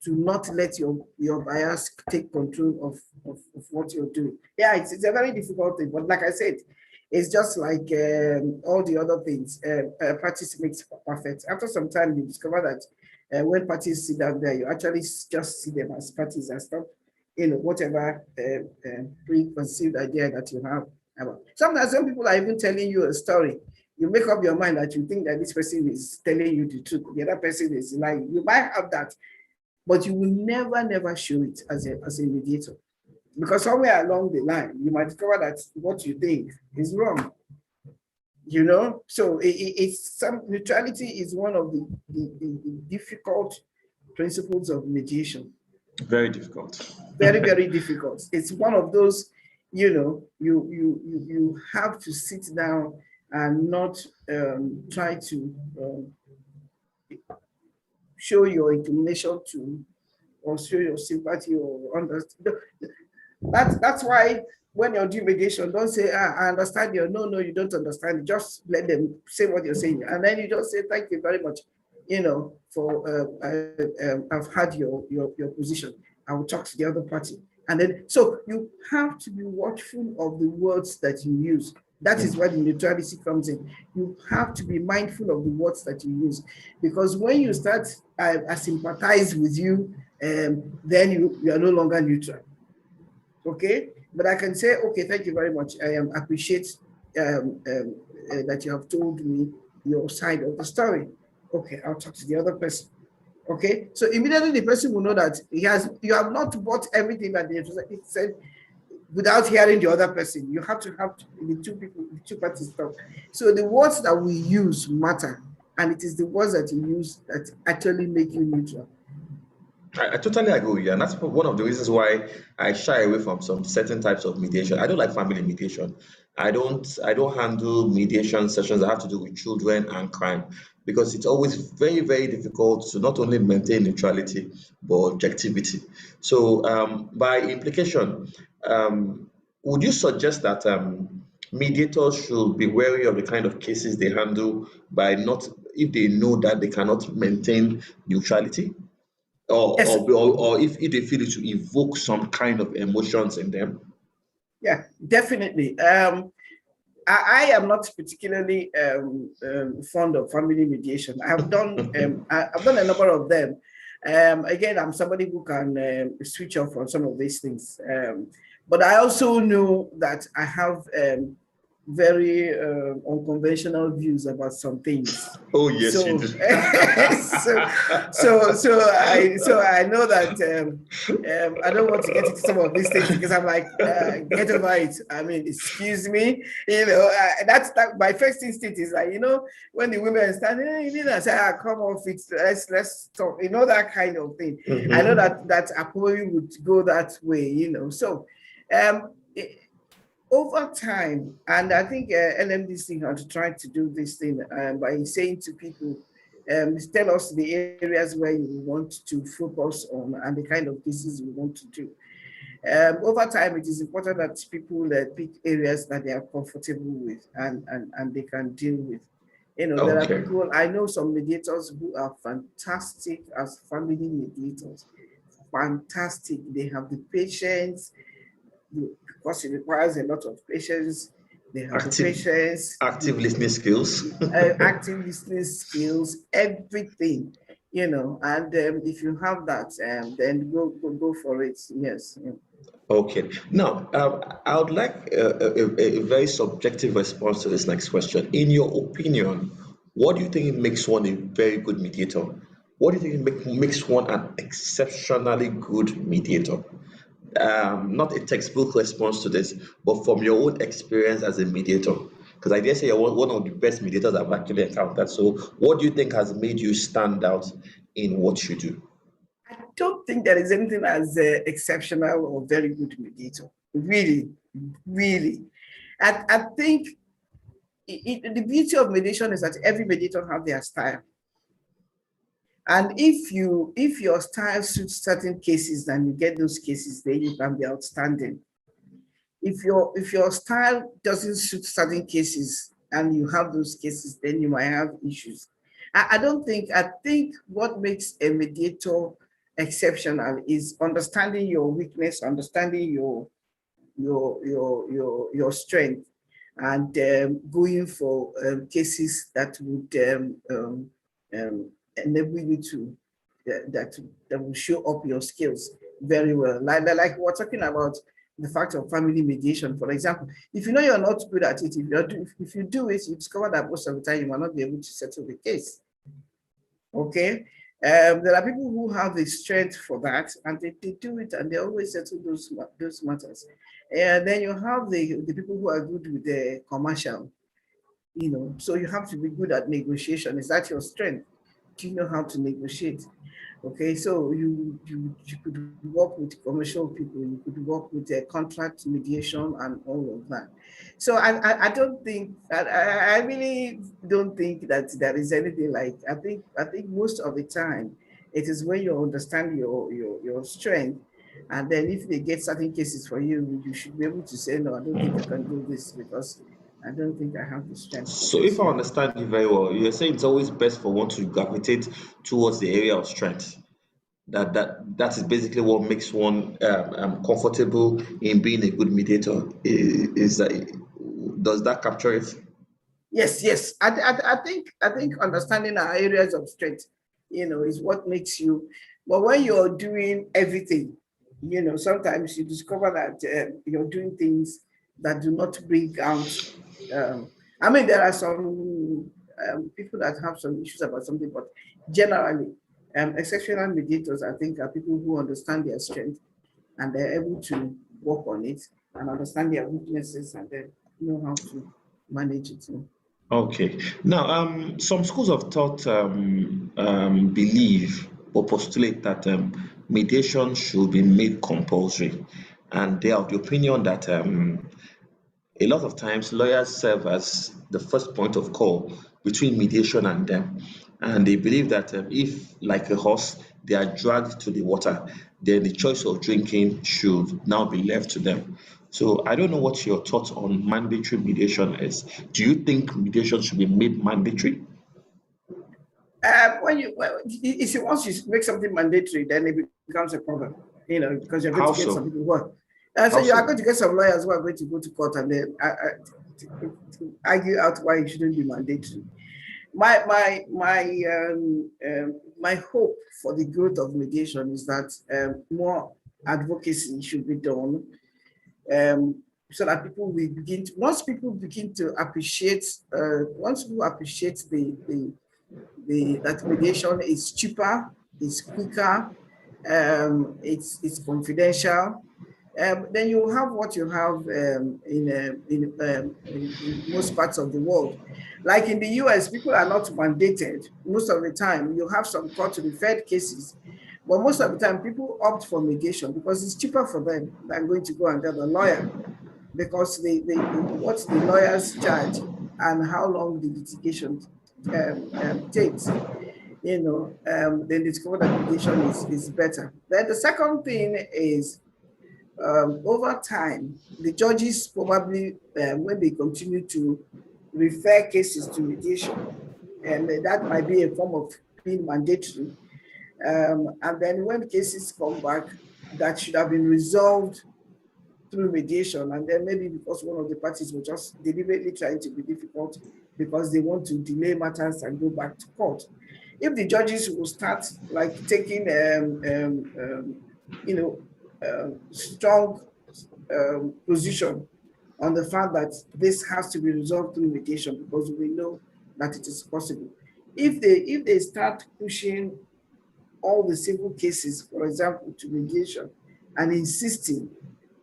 to not let your bias take control of what you're doing. Yeah, it's a very difficult thing, but like I said, It's just like all the other things. Practice makes perfect. After some time, you discover that when parties sit down there, you actually just see them as parties and stop, whatever preconceived idea that you have about. Sometimes some people are even telling you a story. You make up your mind that you think that this person is telling you the truth. The other person is lying. You might have that, but you will never show it as a mediator. Because somewhere along the line, you might discover that what you think is wrong. So it's some neutrality is one of the difficult principles of mediation. Very difficult. Very difficult. It's one of those, you have to sit down and not try to show your inclination to, or show your sympathy or understand. That's why when you're doing mediation, don't say, I understand you. No, you don't understand. Just let them say what you're saying. And then you just say, thank you very much, for I've had your position. I will talk to the other party. And then, so you have to be watchful of the words that you use. That is where the neutrality comes in. You have to be mindful of the words that you use. Because when you start, I sympathize with you, then you are no longer neutral. Okay, but I can say, okay, thank you very much. I appreciate that you have told me your side of the story. Okay, I'll talk to the other person. Okay, so immediately the person will know that you have not bought everything that they said without hearing the other person. You have to have the two parties talk. So the words that we use matter, and it is the words that you use that actually make you neutral. I totally agree with you, and that's one of the reasons why I shy away from some certain types of mediation. I don't like family mediation. I don't handle mediation sessions that have to do with children and crime, because it's always very difficult to not only maintain neutrality but objectivity. So by implication, would you suggest that mediators should be wary of the kind of cases they handle by not, if they know that they cannot maintain neutrality? Yes. Or if they feel it to evoke some kind of emotions in them? Yeah, definitely. I am not particularly fond of family mediation. I've done a number of them. Again, I'm somebody who can switch off on some of these things. But I also know that I have very unconventional views about some things. Oh yes, so, you do. so I know that I don't want to get into some of these things because I'm like, get over it. I mean, excuse me, that's my first instinct is like, when the women stand, I say, come off it, let's talk, that kind of thing. Mm-hmm. I know that I probably would go that way, So over time, and I think LMDC had tried to do this thing by saying to people, tell us the areas where you want to focus on and the kind of cases you want to do. Over time, it is important that people pick areas that they are comfortable with and they can deal with. There are people, I know some mediators who are fantastic as family mediators. Fantastic. They have the patience, because it requires a lot of patience. They have the patience. Active listening skills. Active listening skills, everything, and if you have that, then go for it. Yes. Yeah. Okay. Now, I would like a very subjective response to this next question. In your opinion, what do you think makes one a very good mediator? What do you think makes one an exceptionally good mediator? Not a textbook response to this, but from your own experience as a mediator, because I dare say you're one of the best mediators I've actually encountered. So what do you think has made you stand out in what you do? I don't think there is anything as exceptional or very good mediator. Really. I think the beauty of mediation is that every mediator has their style. And if your style suits certain cases and you get those cases, then you can be outstanding. If your style doesn't suit certain cases and you have those cases, then you might have issues. I think what makes a mediator exceptional is understanding your weakness, understanding your strength, and going for cases that would enable you to, that will show up your skills very well. Like we're talking about the fact of family mediation, for example. If you know you're not good at it, if you do it, you discover that most of the time you might not be able to settle the case. Okay? There are people who have the strength for that, and they do it, and they always settle those matters. And then you have the people who are good with the commercial, you know, so you have to be good at negotiation. Is that your strength? Do you know how to negotiate? Okay, so you could work with commercial people, you could work with contract mediation and all of that. So I don't think, I really don't think that there is anything like, I think most of the time it is when you understand your strength, and then if they get certain cases for you, you should be able to say, no, I don't think I can do this because I don't think I have the strength. So if I understand you very well, you're saying it's always best for one to gravitate towards the area of strength. That is basically what makes one comfortable in being a good mediator. Is that, does that capture it? Yes. I think understanding our areas of strength, you know, is what makes you. But when you're doing everything, you know, sometimes you discover that you're doing things that do not bring out. I mean, there are some people that have some issues about something, but generally, exceptional mediators, I think, are people who understand their strength and they're able to work on it and understand their weaknesses and then know how to manage it. Okay. Now, some schools of thought believe or postulate that mediation should be made compulsory, and they are of the opinion that a lot of times lawyers serve as the first point of call between mediation and them. And they believe that if, like a horse, they are dragged to the water, then the choice of drinking should now be left to them. So I don't know what your thoughts on mandatory mediation is. Do you think mediation should be made mandatory? If you once you make something mandatory, then it becomes a problem, you know, because you're going How to get so? some people who are. So How you are so? going to get some lawyers who are going to go to court and then to argue out why it shouldn't be mandatory. My hope for the growth of mediation is that more advocacy should be done, so that people will begin to, once people begin to appreciate, once people appreciate that mediation is cheaper, it's quicker, it's confidential, then you have what you have in most parts of the world. Like in the US, people are not mandated most of the time. You have some court-referred cases, but most of the time people opt for mediation because it's cheaper for them than going to go and get a lawyer, because what the lawyers charge and how long the litigation takes, you know, then discover that mediation is better. Then the second thing is, over time, the judges probably, when they continue to refer cases to mediation, and that might be a form of being mandatory. And then when cases come back that should have been resolved through mediation, and then maybe because one of the parties was just deliberately trying to be difficult because they want to delay matters and go back to court. If the judges will start like taking, you know, strong position on the fact that this has to be resolved through mediation because we know that it is possible. If they start pushing all the civil cases, for example, to mediation and insisting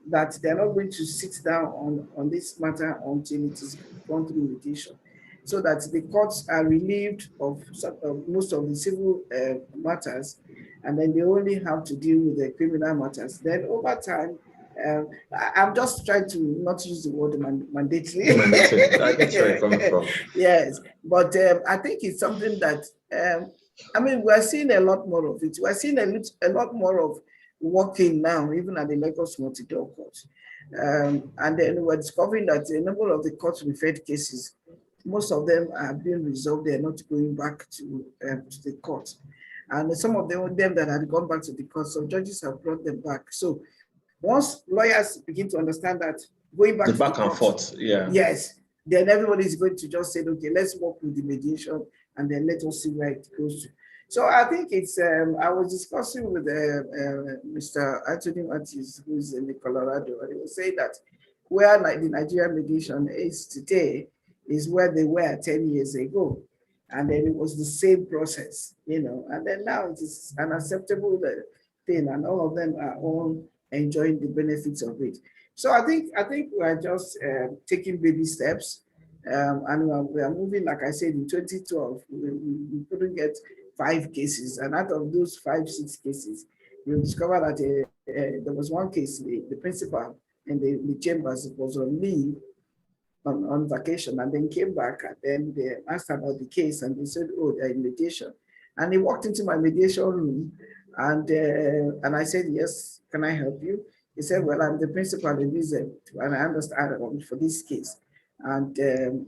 that they're not going to sit down on this matter until it is gone through mediation, so that the courts are relieved of most of the civil matters, and then they only have to deal with the criminal matters. Then over time, I'm just trying to not use the word mandatory. I get where you're coming from. Yes, but I think it's something that, I mean, we're seeing a lot more of it. We're seeing a lot more of working now, even at the Lagos multi-door court. And then we're discovering that a number of the court-referred cases, most of them are being resolved. They're not going back to the court. And some of them that had gone back to the court, some judges have brought them back. So once lawyers begin to understand that going back The to back the and court, forth, yeah. yes, then everybody is going to just say, okay, let's work with the mediation and then let us see where it goes to. So I think it's, I was discussing with Mr. Anthony Matthews, who's in Colorado, and he was saying that where the Nigerian mediation is today is where they were 10 years ago. And then it was the same process, you know, and then now it is an acceptable thing, and all of them are all enjoying the benefits of it. So I think we are just taking baby steps, and we are moving. Like I said, in 2012, we couldn't get 5 cases, and out of those 5, 6 cases, we discovered that there was one case, the principal in the chambers was on leave, on vacation, and then came back, and then they asked about the case, and they said, oh, they're in mediation. And he walked into my mediation room, and I said, yes, can I help you? He said, well, I'm the principal in this, and I understand for this case. And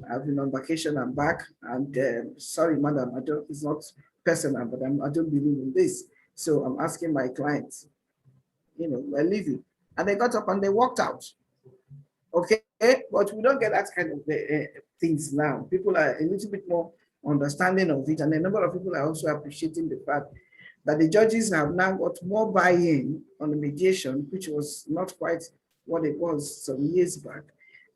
I've been on vacation, I'm back, and sorry, madam, it's not personal, but I don't believe in this. So I'm asking my clients, you know, we're leaving. And they got up and they walked out. Okay, but we don't get that kind of things now. People are a little bit more understanding of it, and a number of people are also appreciating the fact that the judges have now got more buy-in on the mediation, which was not quite what it was some years back.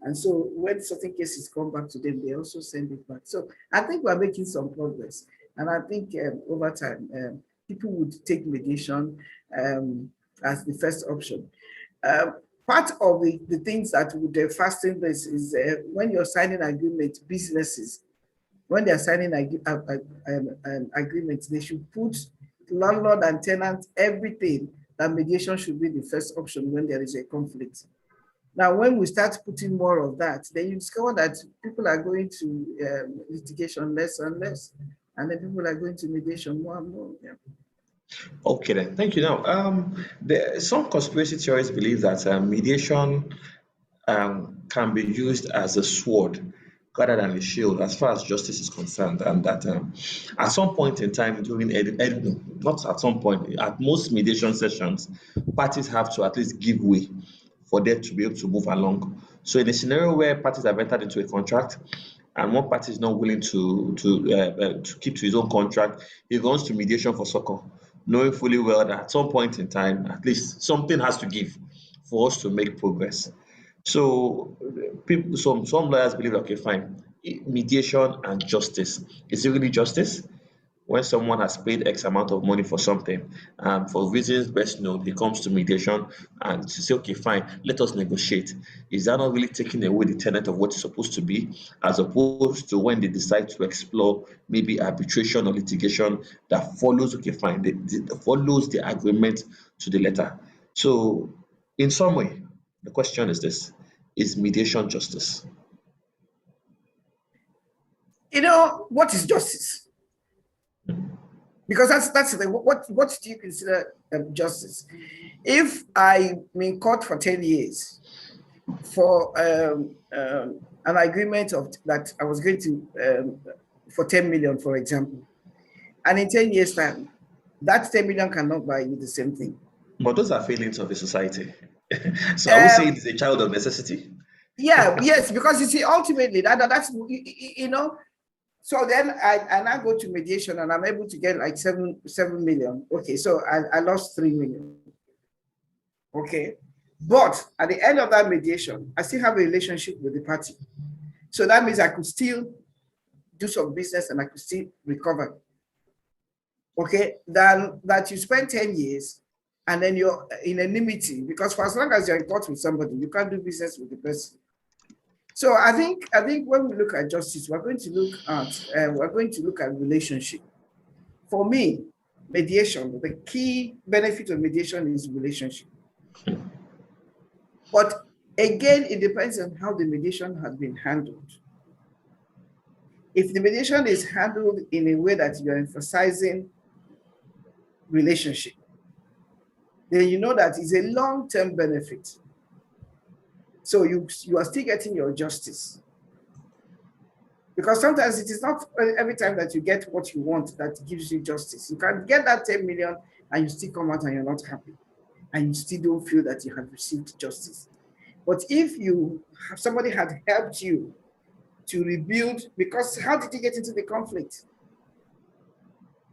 And so when certain cases come back to them, they also send it back. So I think we're making some progress. And I think over time, people would take mediation as the first option. Part of the things that would fasten this is when you're signing agreement, businesses, when they're signing agreements, they should put landlord and tenant, everything, that mediation should be the first option when there is a conflict. Now, when we start putting more of that, then you discover that people are going to litigation less and less, and then people are going to mediation more and more. Yeah. Okay, then. Thank you. Now, some conspiracy theorists believe that mediation can be used as a sword rather than a shield as far as justice is concerned, and that at some point in time during not at some point, at most mediation sessions, parties have to at least give way for them to be able to move along. So in a scenario where parties have entered into a contract and one party is not willing to keep to his own contract, he goes to mediation for succor, knowing fully well that at some point in time, at least something has to give for us to make progress. So people, some lawyers believe, okay, fine, mediation and justice. Is it really justice? When someone has paid X amount of money for something, for reasons best known, he comes to mediation and to say, okay, fine, let us negotiate. Is that not really taking away the tenet of what it's supposed to be, as opposed to when they decide to explore maybe arbitration or litigation that follows, okay, fine, follows the agreement to the letter. So, in some way, the question is this: is mediation justice? You know, what is justice? Because that's the what do you consider justice? If I'm in court for 10 years for an agreement of that I was going to for 10 million, for example, and in 10 years' time, that 10 million cannot buy you the same thing. But those are failings of the society. So I would say it's a child of necessity. Yeah, yes, because you see, ultimately that's you know. So then I now go to mediation and I'm able to get like 7 million. Okay, so I lost 3 million. Okay, but at the end of that mediation, I still have a relationship with the party. So that means I could still do some business and I could still recover. Okay, then that you spend 10 years and then you're in enmity, because for as long as you're in court with somebody, you can't do business with the person. So I think when we look at justice, we're going to look at relationship. For me, mediation, the key benefit of mediation is relationship. But again, it depends on how the mediation has been handled. If the mediation is handled in a way that you're emphasizing relationship, then you know that it's a long-term benefit. So you are still getting your justice. Because sometimes it is not every time that you get what you want that gives you justice. You can get that 10 million and you still come out and you're not happy. And you still don't feel that you have received justice. But if somebody had helped you to rebuild, because how did you get into the conflict?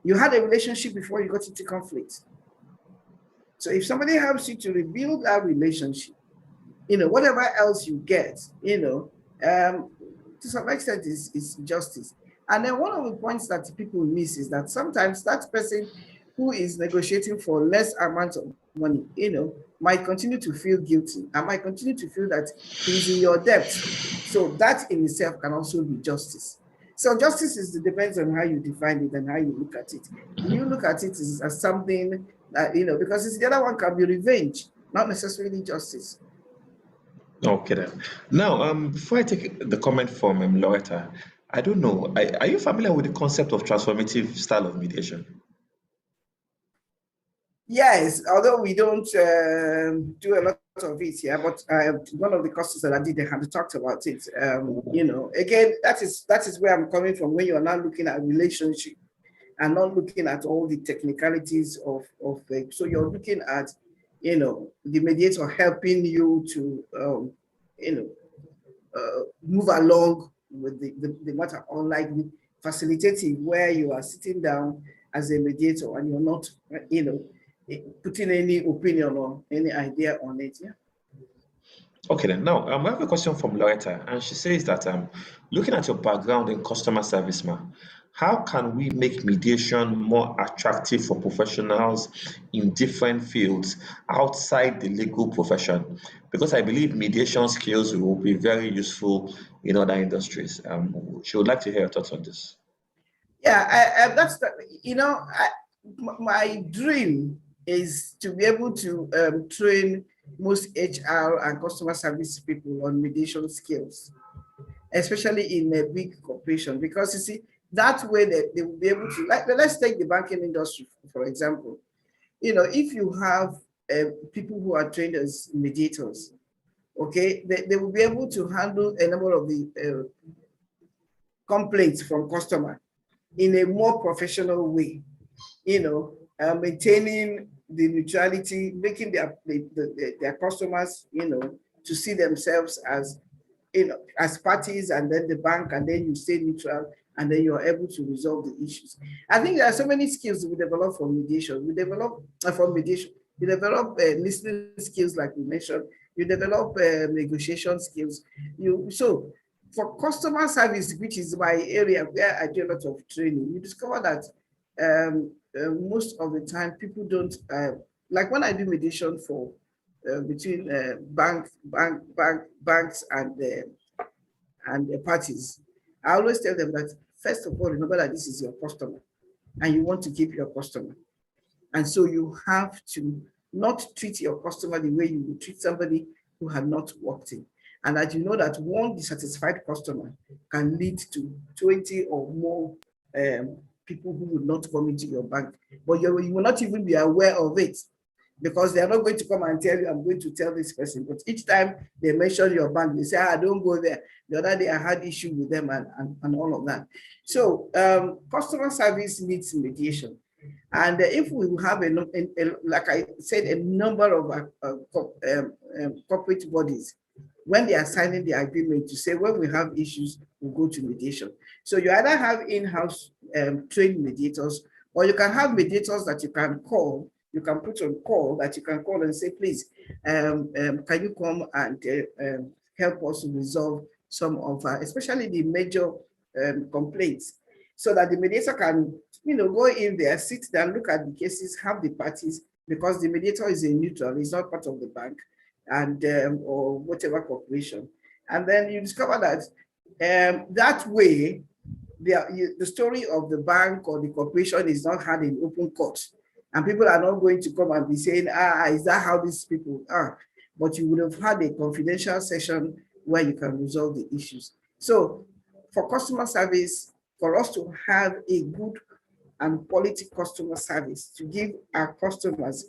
You had a relationship before you got into conflict. So if somebody helps you to rebuild that relationship, whatever else you get, to some extent is justice. And then one of the points that people miss is that sometimes that person who is negotiating for less amount of money, might continue to feel guilty and might continue to feel that he's in your debt. So that in itself can also be justice. So justice depends on how you define it and how you look at it. You look at it as something that, because the other one can be revenge, not necessarily justice. Okay then. Now, before I take the comment from Loretta, I don't know, are you familiar with the concept of transformative style of mediation? Yes, although we don't do a lot of it here, but one of the courses that I did, they had talked about it. Again, that is where I'm coming from when you are now looking at relationship and not looking at all the technicalities of so you're looking at, the mediator helping you to, move along with the matter, unlike facilitating where you are sitting down as a mediator and you're not, putting any opinion or any idea on it. Yeah. Okay then. Now, I have a question from Loretta, and she says that looking at your background in customer service, how can we make mediation more attractive for professionals in different fields outside the legal profession? Because I believe mediation skills will be very useful in other industries. She would like to hear your thoughts on this. Yeah, that's my dream is to be able to train most HR and customer service people on mediation skills, especially in a big corporation, because you see, that way that they will be able to, let's take the banking industry, for example. If you have people who are trained as mediators, okay, they will be able to handle a number of the complaints from customer in a more professional way, maintaining the neutrality, making their customers, to see themselves as, as parties, and then the bank, and then you stay neutral, and then you're able to resolve the issues. I think there are so many skills we develop from mediation. We develop from mediation. You develop listening skills, like we mentioned. You develop negotiation skills. So for customer service, which is my area where I do a lot of training, you discover that most of the time people don't, like when I do mediation for between banks and the parties, I always tell them that, first of all, remember that this is your customer and you want to keep your customer. And so you have to not treat your customer the way you would treat somebody who had not worked in. And that you know that one dissatisfied customer can lead to 20 or more people who would not come into your bank, but you will not even be aware of it, because they are not going to come and tell you, I'm going to tell this person. But each time they mention your bank, they say, don't go there. The other day I had issue with them and all of that. So customer service needs mediation. And if we have, like I said, a number of corporate bodies, when they are signing the agreement to say, when we have issues, we'll go to mediation. So you either have in-house trained mediators, or you can have mediators that you can call. You can put on call, that you can call and say, please, can you come and help us resolve some of, especially the major complaints, so that the mediator can, go in there, sit down, look at the cases, have the parties, because the mediator is a neutral, he's not part of the bank and or whatever corporation. And then you discover that that way, the story of the bank or the corporation is not had in open court. And people are not going to come and be saying, is that how these people are? But you would have had a confidential session where you can resolve the issues. So for customer service, for us to have a good and quality customer service, to give our customers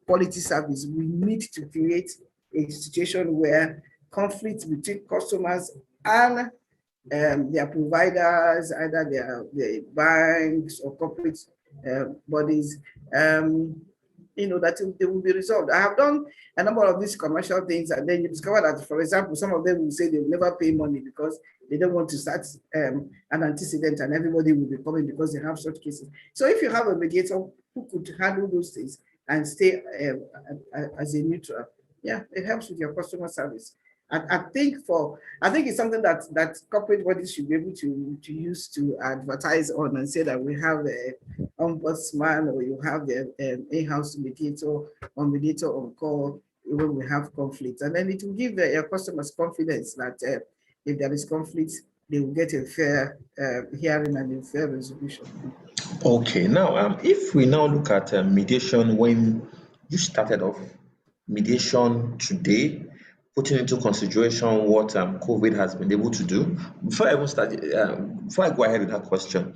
quality service, we need to create a situation where conflict between customers and their providers, either their banks or corporate bodies, that they will be resolved. I have done a number of these commercial things, and then you discover that, for example, some of them will say they will never pay money because They don't want to start an antecedent and everybody will be coming because they have such cases. So if you have a mediator who could handle those things and stay as a neutral, yeah, it helps with your customer service. I think it's something that corporate bodies should be able to use to advertise on and say that we have the ombudsman, or you have the in-house mediator or mediator on call when we have conflict, and then it will give your customers confidence that if there is conflict, they will get a fair hearing and a fair resolution. Okay, now if we now look at mediation when you started off, mediation today, putting into consideration what COVID has been able to do. Before I even start, before I go ahead with that question,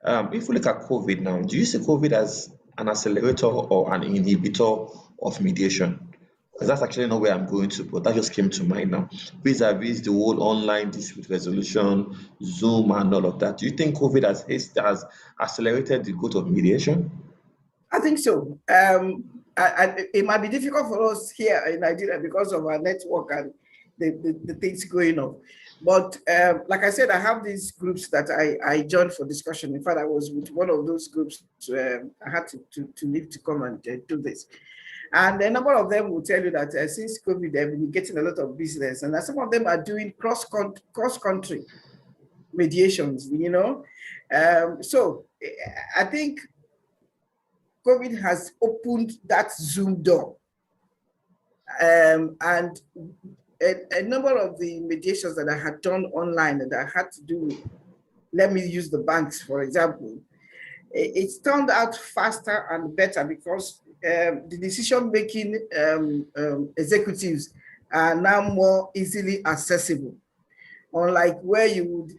if we look at COVID now, do you see COVID as an accelerator or an inhibitor of mediation? Because that's actually not where I'm going to, but that just came to mind now. Vis-a-vis the whole online dispute resolution, Zoom, and all of that. Do you think COVID has accelerated the growth of mediation? I think so. It might be difficult for us here in Nigeria because of our network and the things going on. But like I said, I have these groups that I joined for discussion. In fact, I was with one of those groups. I had to leave to come and do this. And a number of them will tell you that since COVID, they've been getting a lot of business. And some of them are doing cross-country mediations, you know. So I think COVID has opened that Zoom door. And a number of the mediations that I had done online that I had to do, let me use the banks, for example, it's turned out faster and better because the decision-making executives are now more easily accessible. Unlike where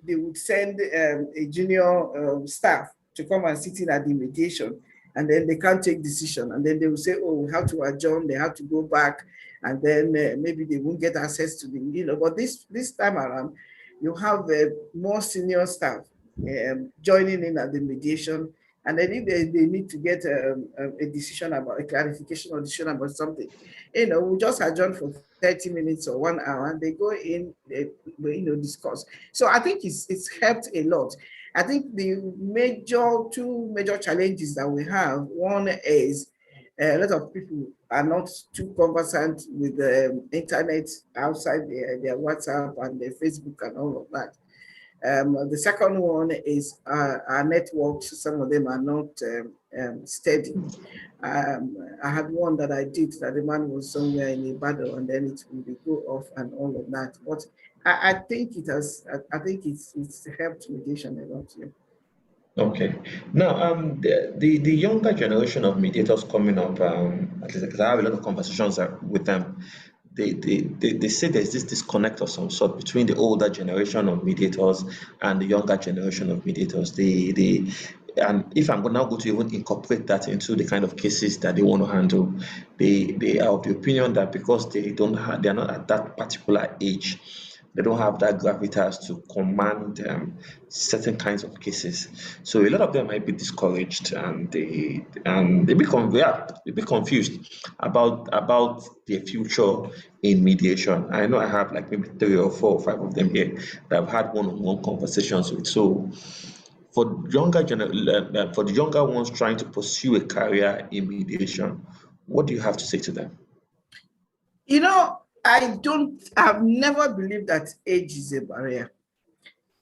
they would send a junior staff to come and sit in at the mediation, and then they can't take decision, and then they will say, oh, we have to adjourn, they have to go back, and then maybe they won't get access to the, you know, but this time around, you have more senior staff joining in at the mediation, and then if they need to get a decision about a clarification or decision about something, you know, we just adjourn for 30 minutes or 1 hour, and they go in, they, you know, discuss. So I think it's helped a lot. I think the two major challenges that we have, one is a lot of people are not too conversant with the internet outside their WhatsApp and their Facebook and all of that. The second one is our networks. Some of them are not steady. I had one that I did that the man was somewhere in Ibadan and then it will go off and all of that. But I think it has. I think it's helped mediation a lot. Yeah. Okay. Now, the younger generation of mediators coming up, at least because I have a lot of conversations with them, they say there's this disconnect of some sort between the older generation of mediators and the younger generation of mediators. And if I'm now going to even incorporate that into the kind of cases that they want to handle, they are of the opinion that because they are not at that particular age, they don't have that gravitas to command certain kinds of cases. So a lot of them might be discouraged and they become confused about their future in mediation. I know I have like maybe 3 or 4 or 5 of them here that I've had one-on-one conversations with. So for the younger ones trying to pursue a career in mediation, what do you have to say to them? You know, I've never believed that age is a barrier.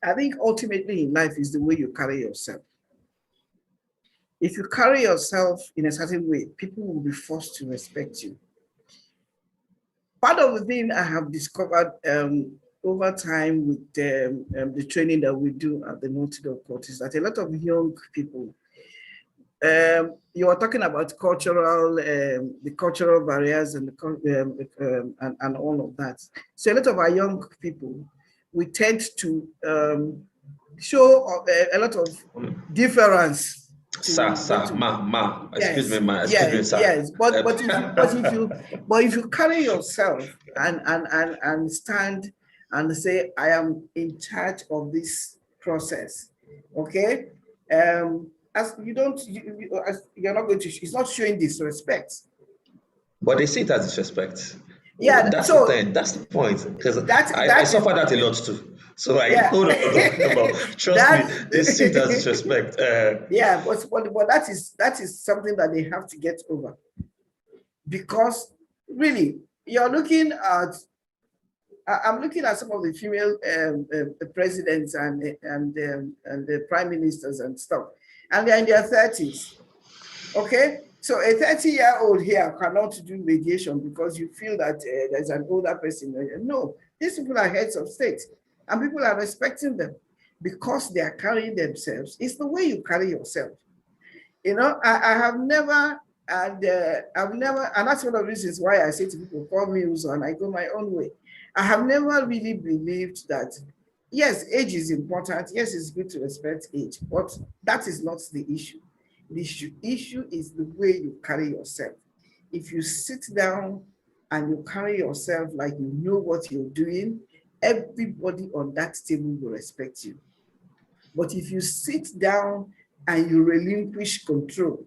I think ultimately in life is the way you carry yourself. If you carry yourself in a certain way, people will be forced to respect you. Part of the thing I have discovered over time with the training that we do at the Notable Court is that a lot of young people, you are talking about the cultural barriers and all of that. So a lot of our young people, we tend to show a lot of difference. Excuse me, sir. Yes, but if you carry yourself and stand and say, I am in charge of this process, okay? As you're not going to, it's not showing disrespect. But they see it as disrespect. Yeah, that's the point. Because I suffer that a lot too. So I know what I'm talking about. Trust me, they see it as disrespect. Yeah, but that is something that they have to get over, because really you're looking at. I'm looking at some of the female presidents and the prime ministers and stuff, and they're in their 30s. Okay, so a 30-year-old here cannot do mediation because you feel that there's an older person. No, these people are heads of state, and people are respecting them because they are carrying themselves. It's the way you carry yourself. You know, I have never, and and that's one of the reasons why I say to people, call me Uzo, and I go my own way. I have never really believed that, yes, age is important. Yes, it's good to respect age, but that is not the issue. The issue is the way you carry yourself. If you sit down and you carry yourself like you know what you're doing, everybody on that table will respect you. But if you sit down and you relinquish control,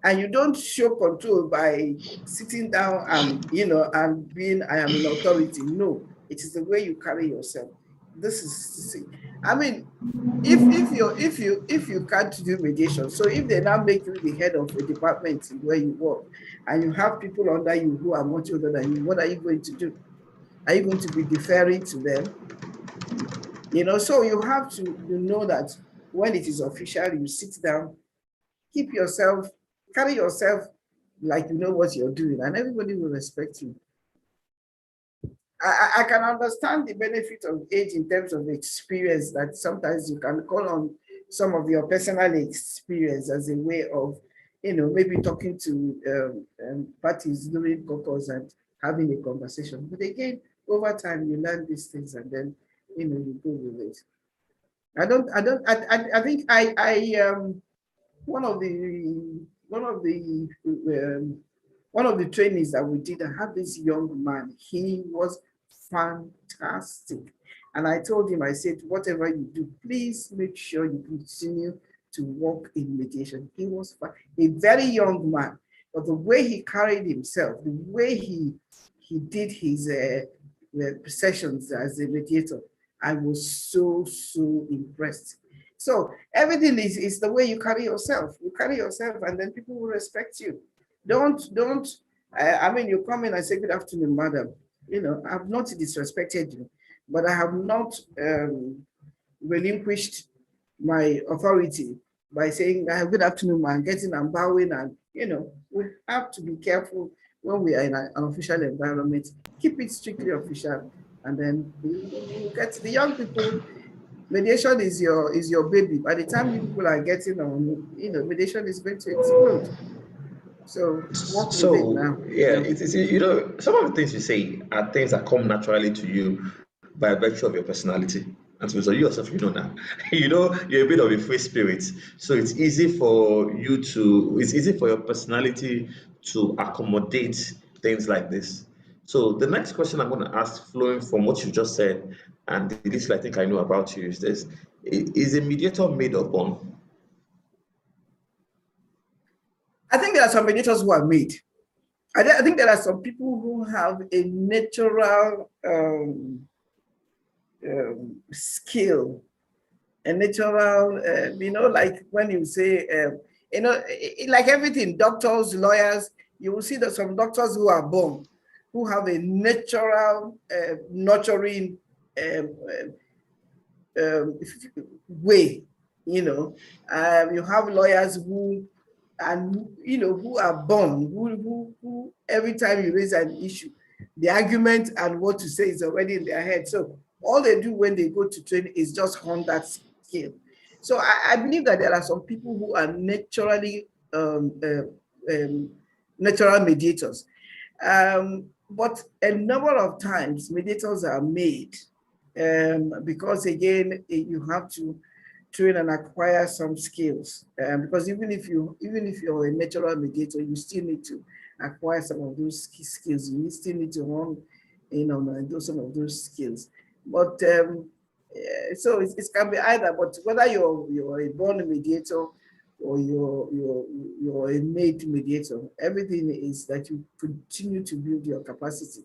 and you don't show control by sitting down and and being I am in authority. No, it is the way you carry yourself. This is, I mean, if you can't do mediation, so if they now make you the head of a department where you work, and you have people under you who are much older than you, what are you going to do? Are you going to be deferring to them? You know, so you have to know that when it is official, you sit down, keep yourself, carry yourself like you know what you're doing, and everybody will respect you. I can understand the benefit of age in terms of experience, that sometimes you can call on some of your personal experience as a way of, maybe talking to parties during caucus and having a conversation. But again, over time, you learn these things, and then, you go with it. I think one of the trainings that we did, I had this young man. He was fantastic, and I told him, I said, whatever you do, please make sure you continue to work in mediation. He was a very young man, but the way he carried himself, the way he did his sessions as a mediator, I was so impressed. So everything is the way you carry yourself. You carry yourself, and then people will respect you. Don't. I mean, you come in and say, "Good afternoon, madam." I've not disrespected you, but I have not relinquished my authority by saying, "Good afternoon, man," getting and bowing, and we have to be careful when we are in an official environment. Keep it strictly official, and then you get the young people. Mediation is your baby. By the time you people are getting on, mediation is going to explode. So work with it now. Yeah, it's some of the things you say are things that come naturally to you by virtue of your personality. And so you yourself, now, you're a bit of a free spirit. So it's easy for your personality to accommodate things like this. So the next question I'm going to ask, flowing from what you just said, and the little I think I know about you, is this: is a mediator made or born? I think there are some mediators who are made. I think there are some people who have a natural skill, a natural, like when you say, like everything, doctors, lawyers, you will see that some doctors who are born, who have a natural nurturing way, you have lawyers who are born, who every time you raise an issue, the argument and what to say is already in their head. So all they do when they go to training is just hone that skill. So I believe that there are some people who are naturally natural mediators. But a number of times mediators are made because again, you have to train and acquire some skills. Because even if you're a natural mediator, you still need to acquire some of those skills. You still need to hone and do some of those skills. But so it can be either. But whether you're a born mediator or you're a made mediator, everything is that you continue to build your capacity.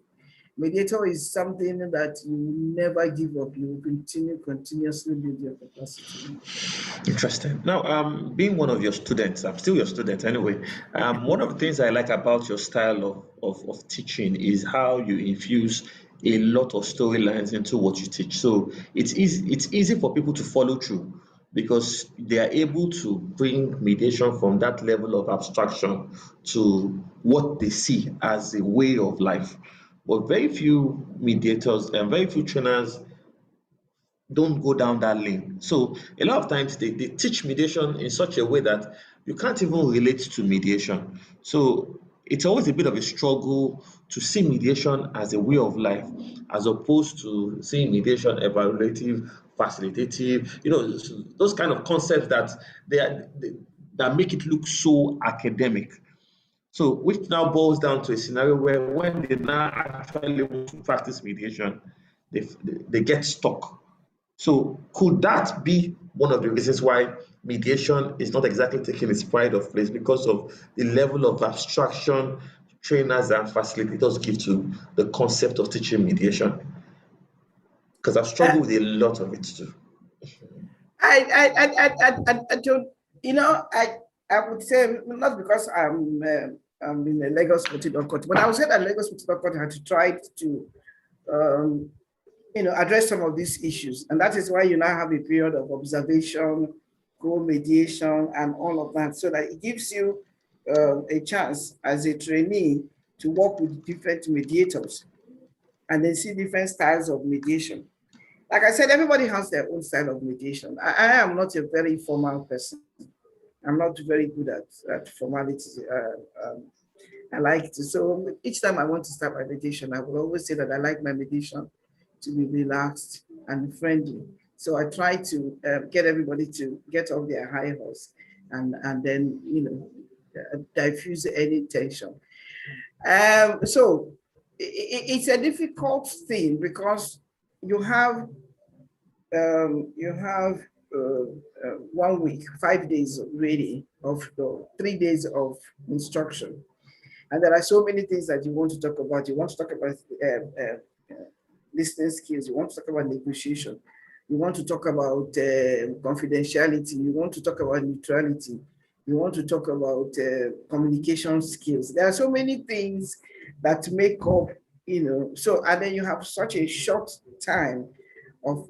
Mediator is something that you never give up. You will continuously build your capacity. Interesting. Now, being one of your students, I'm still your student anyway. One of the things I like about your style of teaching is how you infuse a lot of storylines into what you teach. So it's easy for people to follow through because they are able to bring mediation from that level of abstraction to what they see as a way of life. But very few mediators and very few trainers don't go down that lane. So a lot of times they teach mediation in such a way that you can't even relate to mediation. So it's always a bit of a struggle to see mediation as a way of life, as opposed to seeing mediation evaluative, facilitative, those kind of concepts that that make it look so academic. So which now boils down to a scenario where when they now actually want to practice mediation, they get stuck. So could that be one of the reasons why mediation is not exactly taking its pride of place because of the level of abstraction trainers and facilitators give to the concept of teaching mediation? Because I've struggled with a lot of it too. I don't, I would say not because I'm in the Lagos Political Court, but I would say that Lagos Political Court had to try to address some of these issues. And that is why you now have a period of observation, co-mediation, and all of that, so that it gives you a chance as a trainee to work with different mediators and then see different styles of mediation. Like I said, everybody has their own style of mediation. I am not a very formal person. I'm not very good at formalities. I like to, so each time I want to start my mediation, I will always say that I like my mediation to be relaxed and friendly. So I try to get everybody to get off their high horse and then, diffuse any tension. So it's a difficult thing because you have 1 week, 5 days really of 3 days of instruction. And there are so many things that you want to talk about. You want to talk about listening skills. You want to talk about negotiation. You want to talk about confidentiality. You want to talk about neutrality. You want to talk about communication skills. There are so many things that make up, so, and then you have such a short time of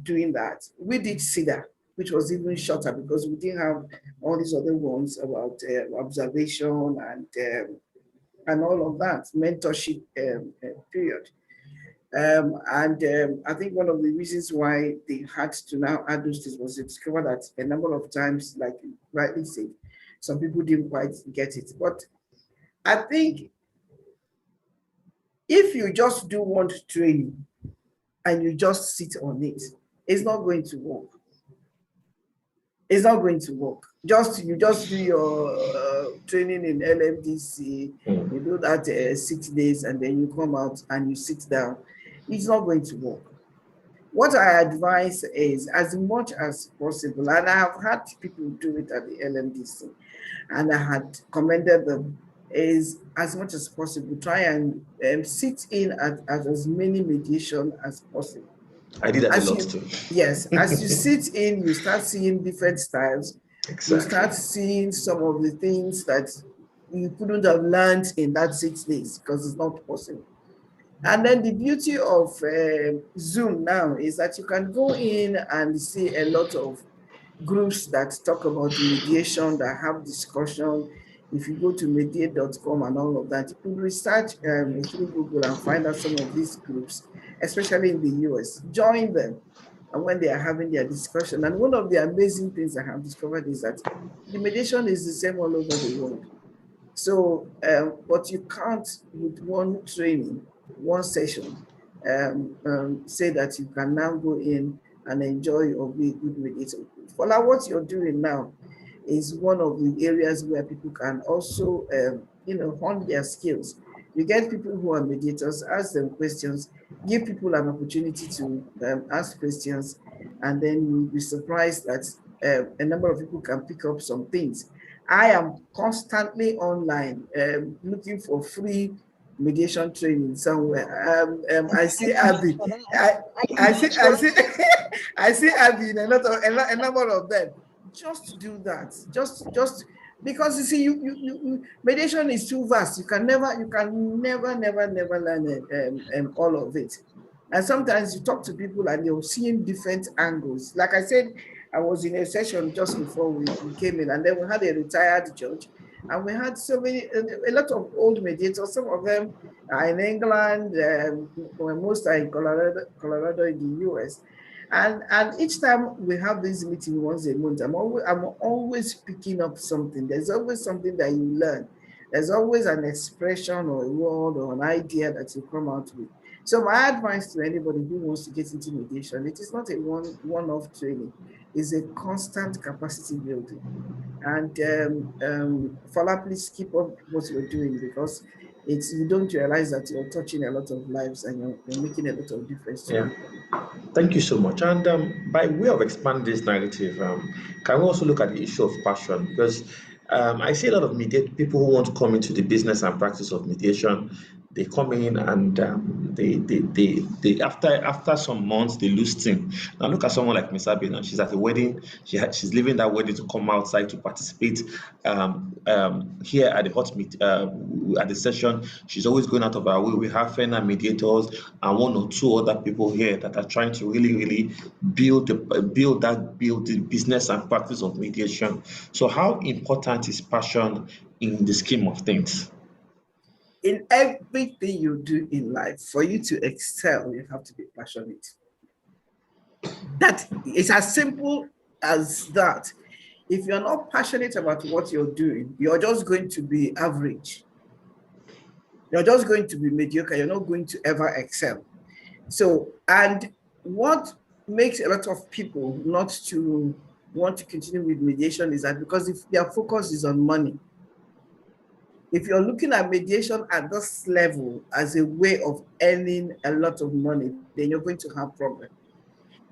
doing that. We did CEDA, which was even shorter because we didn't have all these other ones about observation and all of that, mentorship period. I think one of the reasons why they had to now add those things was to discover that a number of times, like you rightly said, some people didn't quite get it. But I think if you just do one training and you just sit on it, it's not going to work. It's not going to work. You just do your training in LMDC, you do that 6 days, and then you come out and you sit down. It's not going to work. What I advise is, as much as possible, and I have had people do it at the LMDC, and I had commended them, is as much as possible, try and sit in at as many mediation as possible. I did that a lot too. Yes, as you sit in, you start seeing different styles. Exactly. You start seeing some of the things that you couldn't have learned in that 6 days because it's not possible. And then the beauty of Zoom now is that you can go in and see a lot of groups that talk about mediation, that have discussion. If you go to mediate.com and all of that, you can research through Google and find out some of these groups, especially in the US. Join them and when they are having their discussion. And one of the amazing things I have discovered is that the mediation is the same all over the world. So, but you can't, with one training, one session, say that you can now go in and enjoy or be good with it. For now, what you're doing now is one of the areas where people can also, hone their skills. You get people who are mediators, ask them questions, give people an opportunity to ask questions, and then you'll be surprised that a number of people can pick up some things. I am constantly online looking for free mediation training somewhere. I see Abby. I see Abby in a number of them. Just do that. Just because you see, you mediation is too vast. You can never learn all of it. And sometimes you talk to people and you're seeing different angles. Like I said, I was in a session just before we came in, and then we had a retired judge, and we had a lot of old mediators. Some of them are in England, most are in Colorado in the US. And each time we have this meeting once a month, I'm always picking up something. There's always something that you learn. There's always an expression or a word or an idea that you come out with. So my advice to anybody who wants to get into mediation, it is not a one-off training. It's a constant capacity building. And Fala, please keep up what you're doing, because you don't realize that you're touching a lot of lives and you're making a lot of difference. Yeah. Thank you so much. And by way of expanding this narrative, can we also look at the issue of passion? Because I see a lot of people who want to come into the business and practice of mediation. They come in and they after some months they lose steam. Now look at someone like Miss Abby. She's at a wedding. She's leaving that wedding to come outside to participate here at the hot meet at the session. She's always going out of her way. We have FMA mediators and one or two other people here that are trying to really build the business and practice of mediation. So how important is passion in the scheme of things? In everything you do in life, for you to excel, you have to be passionate. That is as simple as that. If you're not passionate about what you're doing, you're just going to be average. You're just going to be mediocre. You're not going to ever excel. So, and what makes a lot of people not to want to continue with mediation is that because if their focus is on money, if you're looking at mediation at this level as a way of earning a lot of money, then you're going to have problems.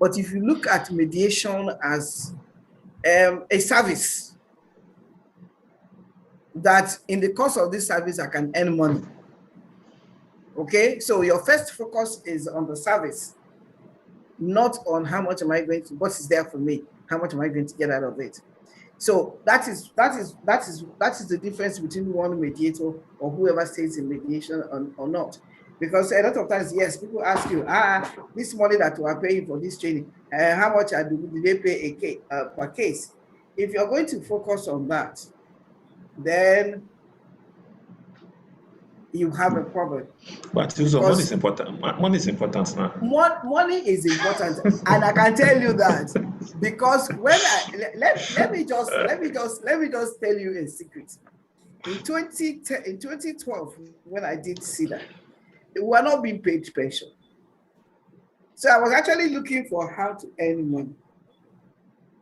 But if you look at mediation as a service, that in the course of this service, I can earn money. Okay, so your first focus is on the service, not on how much am I going to, what is there for me, how much am I going to get out of it. So that is the difference between one mediator or whoever stays in mediation or not. Because a lot of times, yes, people ask you, this money that we are paying for this training, how much do they pay per case? If you're going to focus on that, then you have a problem. But Uzo, money is important. Money is important now. Money is important, and I can tell you that because when let me just tell you a secret. In 2012, when I did CEDA, we were not being paid pension. So I was actually looking for how to earn money.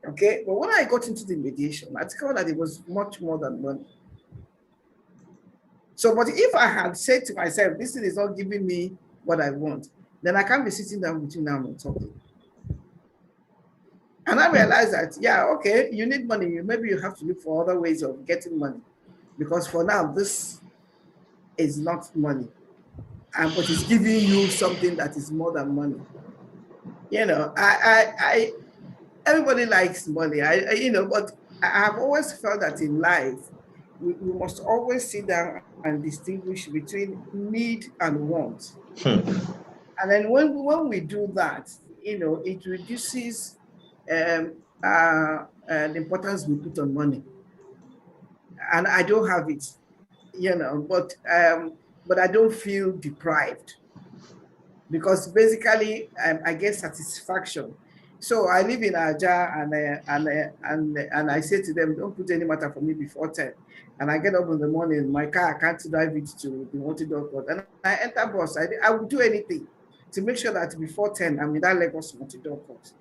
Okay, but when I got into the mediation, I discovered that it was much more than money. So, but if I had said to myself, this thing is not giving me what I want, then I can't be sitting down with you now and talking. And I realized that, yeah, okay, you need money. Maybe you have to look for other ways of getting money. Because for now, this is not money. But it's giving you something that is more than money. You know, everybody likes money, but I have always felt that in life, we must always sit down and distinguish between need and want. And then when we do that, it reduces the importance we put on money. And I don't have it, but I don't feel deprived because basically I get satisfaction. So I live in Aja and I say to them, don't put any matter for me before 10. And I get up in the morning, my car, I can't drive it to the multi-door court. And I enter bus, I will do anything to make sure that before 10, I'm in that Lagos multi-door court.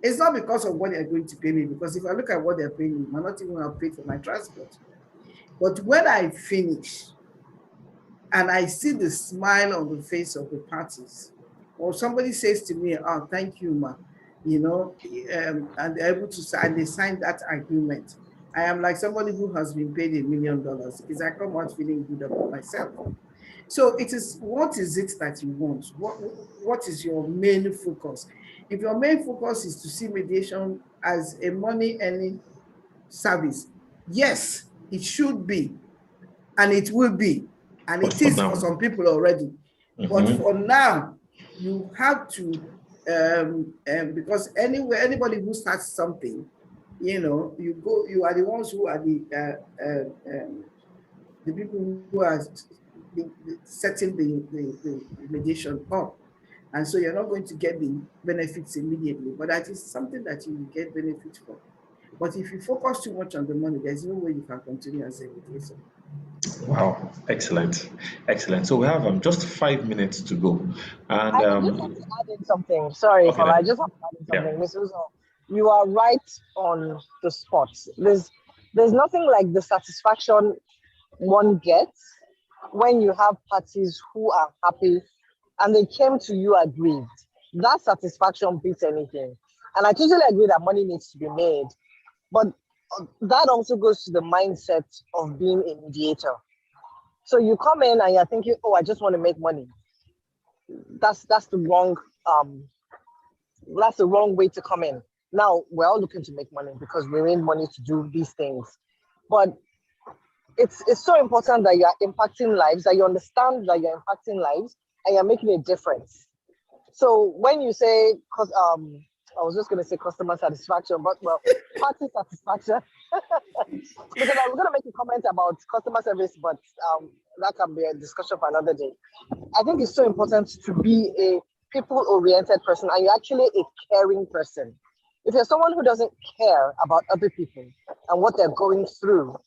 It's not because of what they're going to pay me, because if I look at what they're paying me, I'm not even going to pay for my transport. But when I finish and I see the smile on the face of the parties, or somebody says to me, oh, thank you, ma, and they're able to sign, they sign that agreement. I am like somebody who has been paid $1 million because I come out feeling good about myself. So it is, what is it that you want? What is your main focus? If your main focus is to see mediation as a money earning service, yes, it should be, and it will be, and But it for is for now, some people already. But for now, you have to, because anybody who starts something, you are the ones who are the people who are setting the mediation up. And so you're not going to get the benefits immediately, but that is something that you will get benefits from. But if you focus too much on the money, there's no way you can continue as a mediator. wow, excellent, excellent. So we have just 5 minutes to go, and I just want to add in something. Sorry, okay, I just want to add in something. yeah. Ms. Uzo, you are right on the spot. There's nothing like the satisfaction one gets when you have parties who are happy and they came to you aggrieved. That satisfaction beats anything. And I totally agree that money needs to be made, but that also goes to the mindset of being a mediator. So you come in and you're thinking, oh, I just want to make money. That's the wrong way to come in. Now we're all looking to make money because we need money to do these things, but it's so important that you're impacting lives, that you understand that you're impacting lives and you're making a difference. So when you say, I was just going to say customer satisfaction, but well, party satisfaction. Because I was going to make a comment about customer service, but that can be a discussion for another day. I think it's so important to be a people-oriented person, and you're actually a caring person. If you're someone who doesn't care about other people and what they're going through,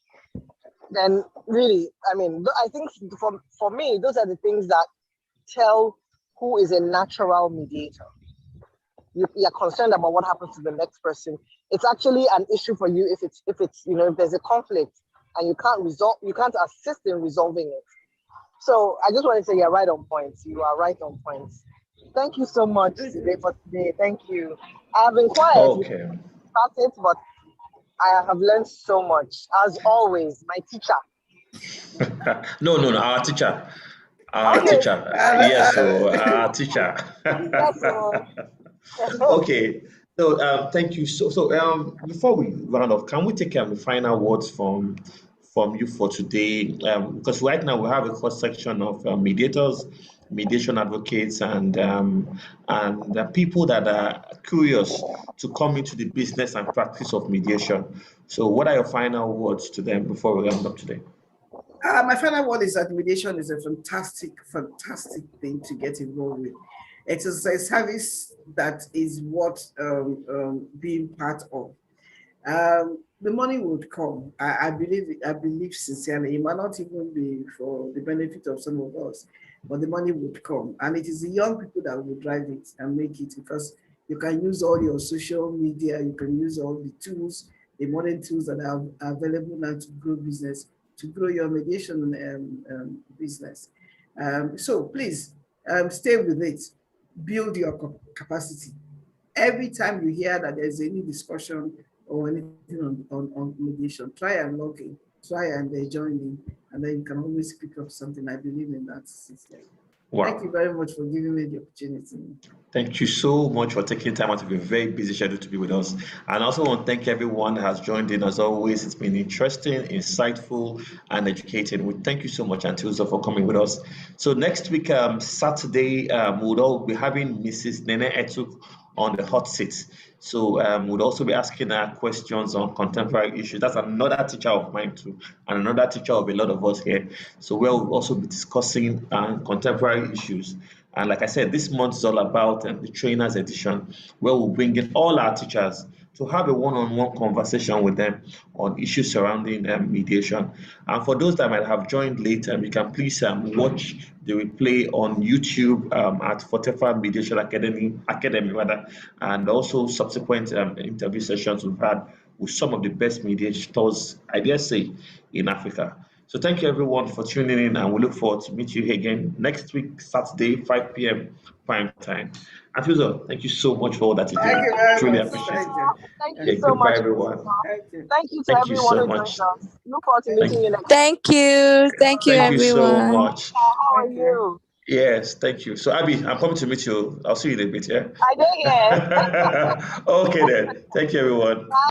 then really, I mean, I think for me, those are the things that tell who is a natural mediator. You're concerned about what happens to the next person. It's actually an issue for you if there's a conflict and you can't assist in resolving it. So I just want to say you're right on point. You are right on point. Thank you so much for today. Thank you. I have been quiet. Okay. Started, but I have learned so much. As always, my teacher. No, our teacher. Our Okay. teacher. Yes, so our teacher. Okay. So thank you. So before we round off, can we take the final words from you for today? Because right now we have a cross section of mediators, mediation advocates, and the people that are curious to come into the business and practice of mediation. So what are your final words to them before we round up today? My final word is that mediation is a fantastic, fantastic thing to get involved with. It is a service that is worth being part of. The money would come. I believe sincerely. It might not even be for the benefit of some of us, but the money would come. And it is the young people that will drive it and make it, because you can use all your social media, you can use all the tools, the modern tools that are available now to grow business, to grow your mediation business. So please stay with it, build your capacity. Every time you hear that there's any discussion or anything on mediation, try and log in, try and join in, and then you can always pick up something. I believe in that system. Wow. Thank you very much for giving me the opportunity. Thank you so much for taking time out of your very busy schedule to be with us. And I also want to thank everyone that has joined in. As always, it's been interesting, insightful, and educating. We thank you so much, Auntie Uzo, for coming with us. So next week, Saturday, we'll all be having Mrs. Nene Etuk on the hot seat. So we'll also be asking her questions on contemporary issues. That's another teacher of mine too, and another teacher of a lot of us here. So we'll also be discussing contemporary issues. And like I said, this month is all about the trainers edition, where we'll bring in all our teachers to have a one-on-one conversation with them on issues surrounding mediation. And for those that might have joined late, you can please watch the replay on YouTube at Certified Mediation Academy, and also subsequent interview sessions we've had with some of the best mediators, I dare say, in Africa. So thank you everyone for tuning in, and we look forward to meet you again next week, Saturday, 5 p.m. prime time. And Uzo, thank you so much for all that you do. Thank you very Truly much. appreciate it. Thank you Yeah, so goodbye much. everyone. Thank you to Thank you everyone so who joined much. us. Look forward to meeting you next. Thank you. Thank you, Thank you so everyone. much. How are you? Yes, thank you. So Abby, I'm coming to meet you. I'll see you in a bit, yeah? I did, yes. Okay then. Thank you everyone.